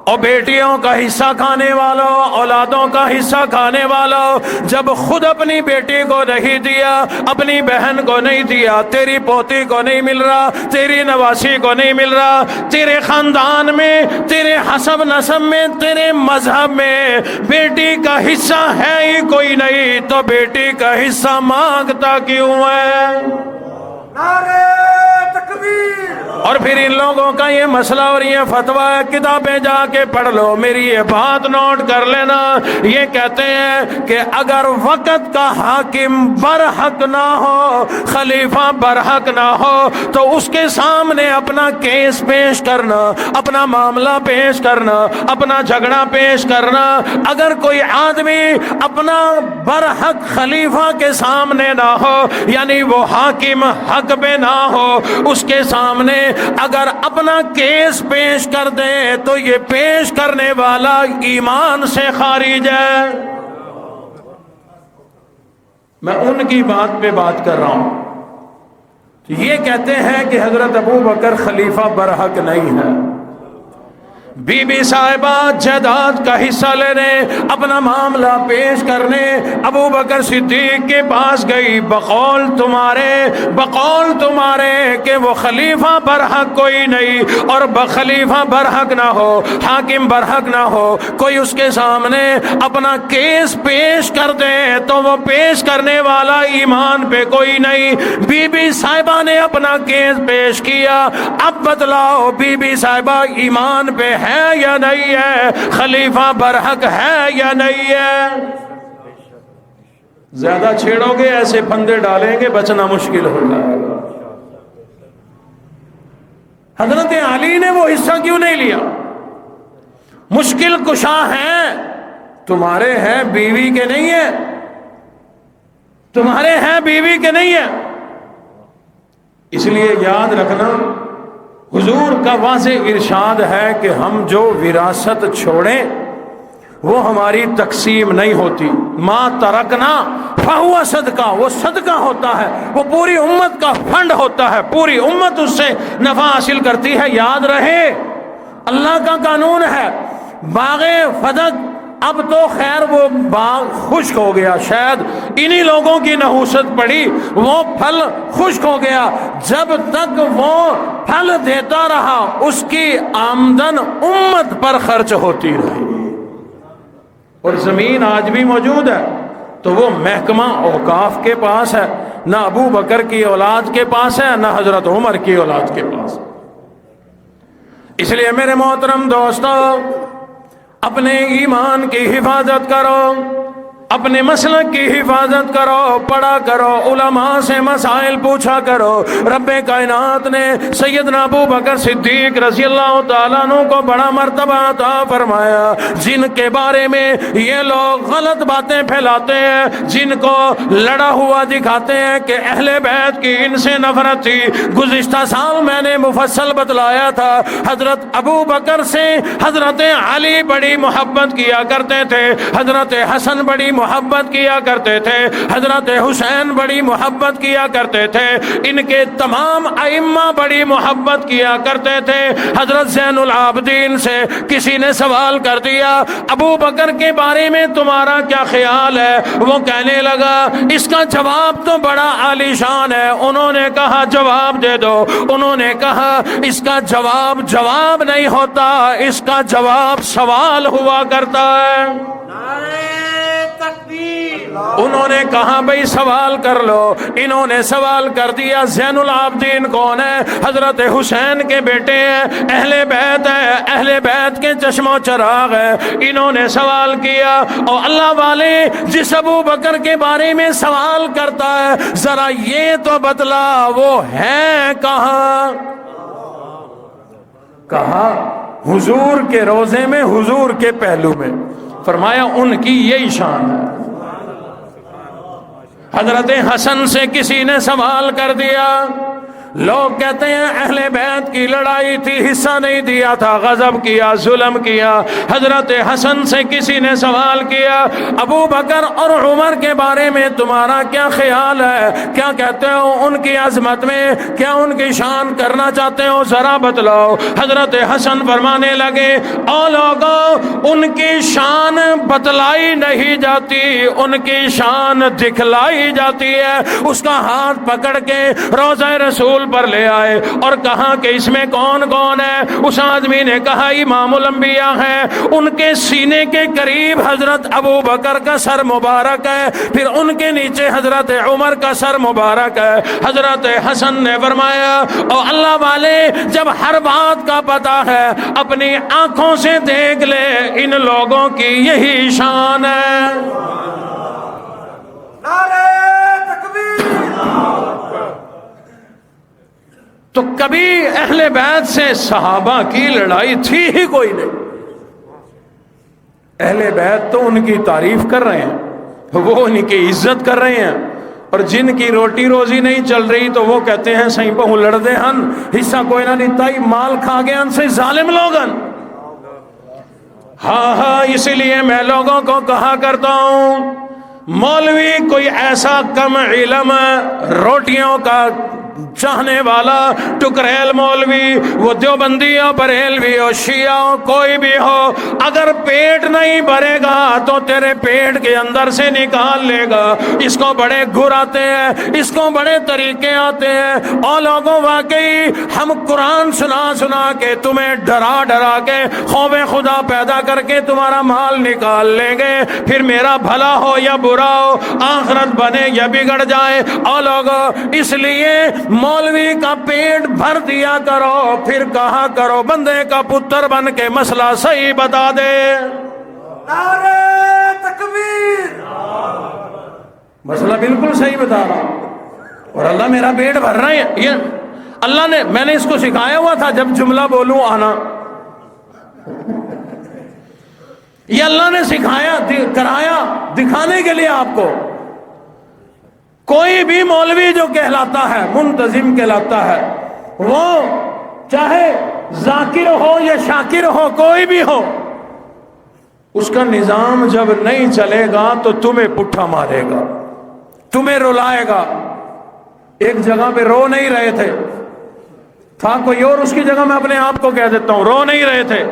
اور بیٹیوں کا حصہ کھانے والوں، اولادوں کا حصہ کھانے والوں، جب خود اپنی بیٹی کو نہیں دیا، اپنی بہن کو نہیں دیا، تیری پوتی کو نہیں مل رہا، تیری نواسی کو نہیں مل رہا، تیرے خاندان میں، تیرے حسب نسب میں، تیرے مذہب میں بیٹی کا حصہ ہے ہی کوئی نہیں، تو بیٹی کا حصہ مانگتا کیوں ہے؟ نعرہ تکبیر. اور پھر ان لوگوں کا یہ مسئلہ اور یہ فتویٰ ہے، کتابیں جا کے پڑھ لو، میری یہ بات نوٹ کر لینا. یہ کہتے ہیں کہ اگر وقت کا حاکم برحق نہ ہو، خلیفہ برحق نہ ہو، تو اس کے سامنے اپنا کیس پیش کرنا، اپنا معاملہ پیش کرنا، اپنا جھگڑا پیش کرنا. اگر کوئی آدمی اپنا برحق خلیفہ کے سامنے نہ ہو، یعنی وہ حاکم حق پہ نہ ہو، اس کے سامنے اگر اپنا کیس پیش کر دے تو یہ پیش کرنے والا ایمان سے خارج ہے. میں ان کی بات پہ بات کر رہا ہوں. یہ کہتے ہیں کہ حضرت ابو بکر خلیفہ برحق نہیں ہے. بی بی صاحبہ جائیداد کا حصہ لینے، اپنا معاملہ پیش کرنے ابو بکر صدیق کے پاس گئی. بقول تمہارے کہ وہ خلیفہ برحق کوئی نہیں، اور خلیفہ برحق نہ ہو، حاکم برحق نہ ہو، کوئی اس کے سامنے اپنا کیس پیش کر دے تو وہ پیش کرنے والا ایمان پہ کوئی نہیں. بی بی صاحبہ نے اپنا کیس پیش کیا. اب بتلاؤ بی بی صاحبہ ایمان پہ ہے یا نہیں ہے؟ خلیفہ برحق ہے یا نہیں ہے؟ زیادہ چھیڑو گے ایسے پھندے ڈالیں گے، بچنا مشکل ہو جائے گا. حضرت علی نے وہ حصہ کیوں نہیں لیا؟ مشکل کشا ہیں تمہارے، ہیں بیوی کے نہیں ہے؟ تمہارے ہیں بیوی کے نہیں ہے؟ اس لیے یاد رکھنا، حضور کا واضح ارشاد ہے کہ ہم جو وراثت چھوڑیں وہ ہماری تقسیم نہیں ہوتی. ما ترکنا فہو صدقہ، وہ صدقہ ہوتا ہے، وہ پوری امت کا فنڈ ہوتا ہے، پوری امت اس سے نفع حاصل کرتی ہے. یاد رہے اللہ کا قانون ہے. باغ فدق اب تو خیر وہ باغ خشک ہو گیا، شاید انہی لوگوں کی نحوست پڑی، وہ پھل خشک ہو گیا. جب تک وہ پھل دیتا رہا اس کی آمدن امت پر خرچ ہوتی رہی. اور زمین آج بھی موجود ہے تو وہ محکمہ اوقاف کے پاس ہے، نہ ابو بکر کی اولاد کے پاس ہے، نہ حضرت عمر کی اولاد کے پاس. اس لیے میرے محترم دوستو، اپنے ایمان کی حفاظت کرو، اپنے مسلک کی حفاظت کرو، پڑھا کرو، علماء سے مسائل پوچھا کرو. رب کائنات نے سیدنا ابو بکر صدیق رضی اللہ تعالیٰ عنہ کو بڑا مرتبہ عطا فرمایا، جن کے بارے میں یہ لوگ غلط باتیں پھیلاتے ہیں، جن کو لڑا ہوا دکھاتے ہیں کہ اہل بیت کی ان سے نفرت تھی. گزشتہ سال میں نے مفصل بتلایا تھا، حضرت ابو بکر سے حضرت علی بڑی محبت کیا کرتے تھے، حضرت حسن بڑی محبت کیا کرتے تھے، حضرت حسین بڑی محبت کیا کرتے تھے، ان کے تمام ائمہ بڑی محبت کیا کرتے تھے. حضرت زین العابدین سے کسی نے سوال کر دیا ابو بکر کے بارے میں تمہارا کیا خیال ہے؟ وہ کہنے لگا اس کا جواب تو بڑا عالی شان ہے. انہوں نے کہا جواب دے دو. انہوں نے کہا اس کا جواب نہیں ہوتا، اس کا جواب سوال ہوا کرتا ہے. انہوں نے کہا بھئی سوال کر لو. انہوں نے سوال کر دیا زین العابدین کون ہے؟ حضرت حسین کے بیٹے ہیں، اہل بیت ہیں، اہل بیت کے چشم و چراغ ہیں. انہوں نے سوال کیا اور اللہ والے جس ابو بکر کے بارے میں سوال کرتا ہے ذرا یہ تو بتلا وہ ہے کہاں؟ کہا حضور کے روزے میں، حضور کے پہلو میں. فرمایا ان کی یہی شان ہے. حضرت حسن سے کسی نے سوال کر دیا لوگ کہتے ہیں اہل بیت کی لڑائی تھی، حصہ نہیں دیا تھا، غضب کیا، ظلم کیا۔ حضرت حسن سے کسی نے سوال کیا ابو بکر اور عمر کے بارے میں تمہارا کیا خیال ہے، کیا کہتے ہو ان کی عظمت میں، کیا ان کی شان کرنا چاہتے ہو، ذرا بتلاؤ۔ حضرت حسن فرمانے لگے او لوگوں، ان کی شان بتلائی نہیں جاتی، ان کی شان دکھلائی جاتی ہے۔ اس کا ہاتھ پکڑ کے روضہ رسول پر لے آئے اور کہا کہ اس میں کون کون ہے؟ اس آدمی نے کہا امام الانبیاء ہے۔ ان کے سینے کے قریب حضرت ابو بکر کا سر مبارک ہے، پھر ان کے نیچے حضرت عمر کا سر مبارک ہے۔ حضرت حسن نے فرمایا او اللہ والے، جب ہر بات کا پتہ ہے اپنی آنکھوں سے دیکھ لے، ان لوگوں کی یہی شان ہے۔ نعرہ تکبیر! تو کبھی اہل بیت سے صحابہ کی لڑائی تھی ہی کوئی نہیں۔ اہل بیت تو ان کی تعریف کر رہے ہیں، وہ ان کی عزت کر رہے ہیں، اور جن کی روٹی روزی نہیں چل رہی تو وہ کہتے ہیں سہیں پہوں لڑ دے ہن، حصہ کوئی نہ دیتا ہی، مال کھا گئے ہن سے ظالم لوگن۔ ہاں اسی لیے میں لوگوں کو کہا کرتا ہوں مولوی کوئی ایسا کم علم روٹیوں کا چاہنے والا ٹکریل مولوی، وہ دیوبندی ہو، بریلوی ہو، شیعہ ہو، کوئی بھی ہو، اگر پیٹ نہیں بھرے گا تو تیرے پیٹ کے اندر سے نکال لے گا۔ اس کو بڑے گر آتے ہیں، اس کو بڑے طریقے آتے ہیں۔ اور لوگوں واقعی ہم قرآن سنا سنا کے تمہیں ڈرا ڈرا کے خوف خدا پیدا کر کے تمہارا مال نکال لیں گے، پھر میرا بھلا ہو یا برا ہو، آخرت بنے یا بگڑ جائے۔ اور لوگوں اس لیے مولوی کا پیٹ بھر دیا کرو، پھر کہا کرو بندے کا پتر بن کے مسئلہ صحیح بتا دے۔ نعرہ تکبیر! مسئلہ بالکل صحیح بتا رہا، اور اللہ میرا پیٹ بھر رہا ہے۔ یہ اللہ نے، میں نے اس کو سکھایا ہوا تھا جب جملہ بولوں آنا، یہ اللہ نے سکھایا کرایا دکھانے کے لیے آپ کو۔ کوئی بھی مولوی جو کہلاتا ہے، منتظم کہلاتا ہے، وہ چاہے ذاکر ہو یا شاکر ہو، کوئی بھی ہو، اس کا نظام جب نہیں چلے گا تو تمہیں پٹھا مارے گا، تمہیں رلائے گا۔ ایک جگہ پہ رو نہیں رہے تھے، تھا کوئی اور، اس کی جگہ میں اپنے آپ کو کہہ دیتا ہوں، رو نہیں رہے تھے۔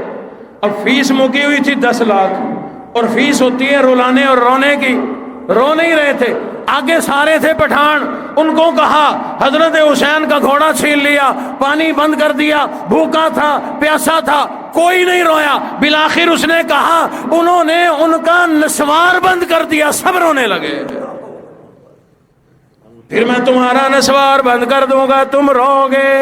اب فیس مکی ہوئی تھی 10 لاکھ، اور فیس ہوتی ہے رلانے اور رونے کی، رو نہیں رہے تھے۔ آگے سارے تھے پٹھان، ان کو کہا حضرت حسین کا گھوڑا چھین لیا، پانی بند کر دیا، بھوکا تھا، پیاسا تھا، کوئی نہیں رویا۔ بالآخر اس نے کہا انہوں نے ان کا نسوار بند کر دیا، سب رونے لگے۔ پھر میں تمہارا نسوار بند کر دوں گا، تم رو گے۔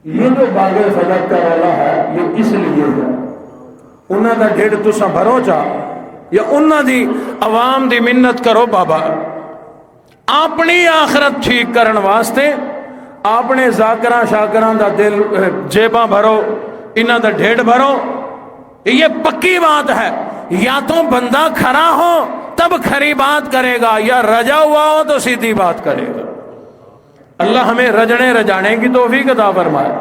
یہ جو باغ فلک کا والا ہے، یہ اس لیے ہے انہاں دا ڈھڈ تساں بھرو چا، یا انہاں دی عوام دی منت کرو بابا، اپنی آخرت ٹھیک کرن واسطے اپنے ذاکراں شاکراں دا دل جیباں بھرو، انہاں دا ڈھڈ بھرو۔ یہ پکی بات ہے، یا تو بندہ کھڑا ہو تب کھری بات کرے گا، یا رجا ہوا ہو تو سیدھی بات کرے گا۔ اللہ ہمیں رجنے رجانے کی توفیق عطا فرمائے،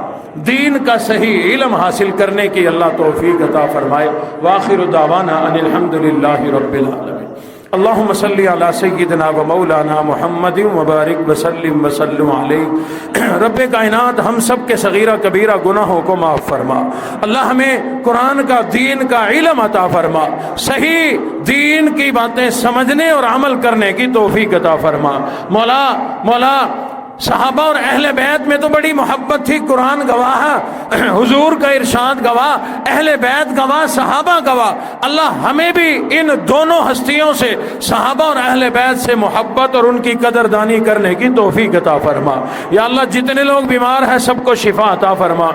دین کا صحیح علم حاصل کرنے کی اللہ توفیق عطا فرمائے۔ وآخر دعوانا ان الحمدللہ رب العالمین۔ اللہم صلی علی سیدنا و مولانا محمد وبارک وسلم وسلم علیہ۔ رب کائنات ہم سب کے صغیرہ کبیرہ گناہوں کو معاف فرما۔ اللہ ہمیں قرآن کا، دین کا علم عطا فرما، صحیح دین کی باتیں سمجھنے اور عمل کرنے کی توفیق عطا فرما۔ مولا صحابہ اور اہل بیت میں تو بڑی محبت تھی، قرآن گواہ ہے، حضور کا ارشاد گواہ، اہل بیت گواہ، صحابہ گواہ۔ اللہ ہمیں بھی ان دونوں ہستیوں سے، صحابہ اور اہل بیت سے محبت اور ان کی قدردانی کرنے کی توفیق عطا فرما۔ یا اللہ جتنے لوگ بیمار ہیں سب کو شفا عطا فرما۔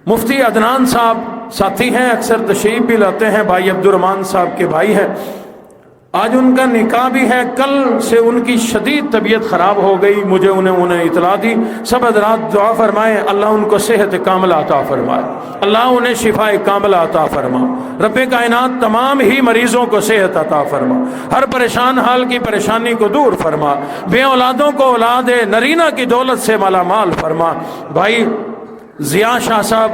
مفتی عدنان صاحب ساتھی ہیں، اکثر تشریف بھی لاتے ہیں، بھائی عبد الرحمان صاحب کے بھائی ہیں، آج ان کا نکاح بھی ہے، کل سے ان کی شدید طبیعت خراب ہو گئی، مجھے انہیں اطلاع دی۔ سب حضرات دعا فرمائیں اللہ ان کو صحت کاملہ عطا فرمائے، اللہ انہیں شفاء کاملہ عطا فرما۔ رب کائنات تمام ہی مریضوں کو صحت عطا فرما، ہر پریشان حال کی پریشانی کو دور فرما، بے اولادوں کو اولاد نرینہ کی دولت سے مالا مال فرما۔ بھائی ضیاء شاہ صاحب،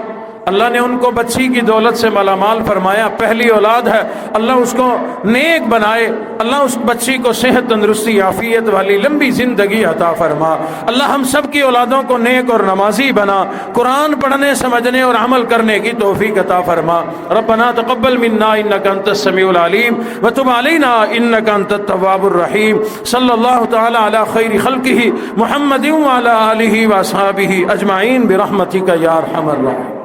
اللہ نے ان کو بچی کی دولت سے مالا مال فرمایا، پہلی اولاد ہے، اللہ اس کو نیک بنائے، اللہ اس بچی کو صحت تندرستی عافیت والی لمبی زندگی عطا فرما۔ اللہ ہم سب کی اولادوں کو نیک اور نمازی بنا، قرآن پڑھنے سمجھنے اور عمل کرنے کی توفیق عطا فرما۔ ربنا تقبل منا انک انت السمیع العلیم وتب علینا انک انت التواب الرحیم۔ صلی اللہ تعالی علی خیر خلقہ محمد وعلی آلہ واصحابہ اجمعین برحمتک یا ارحم الراحمین۔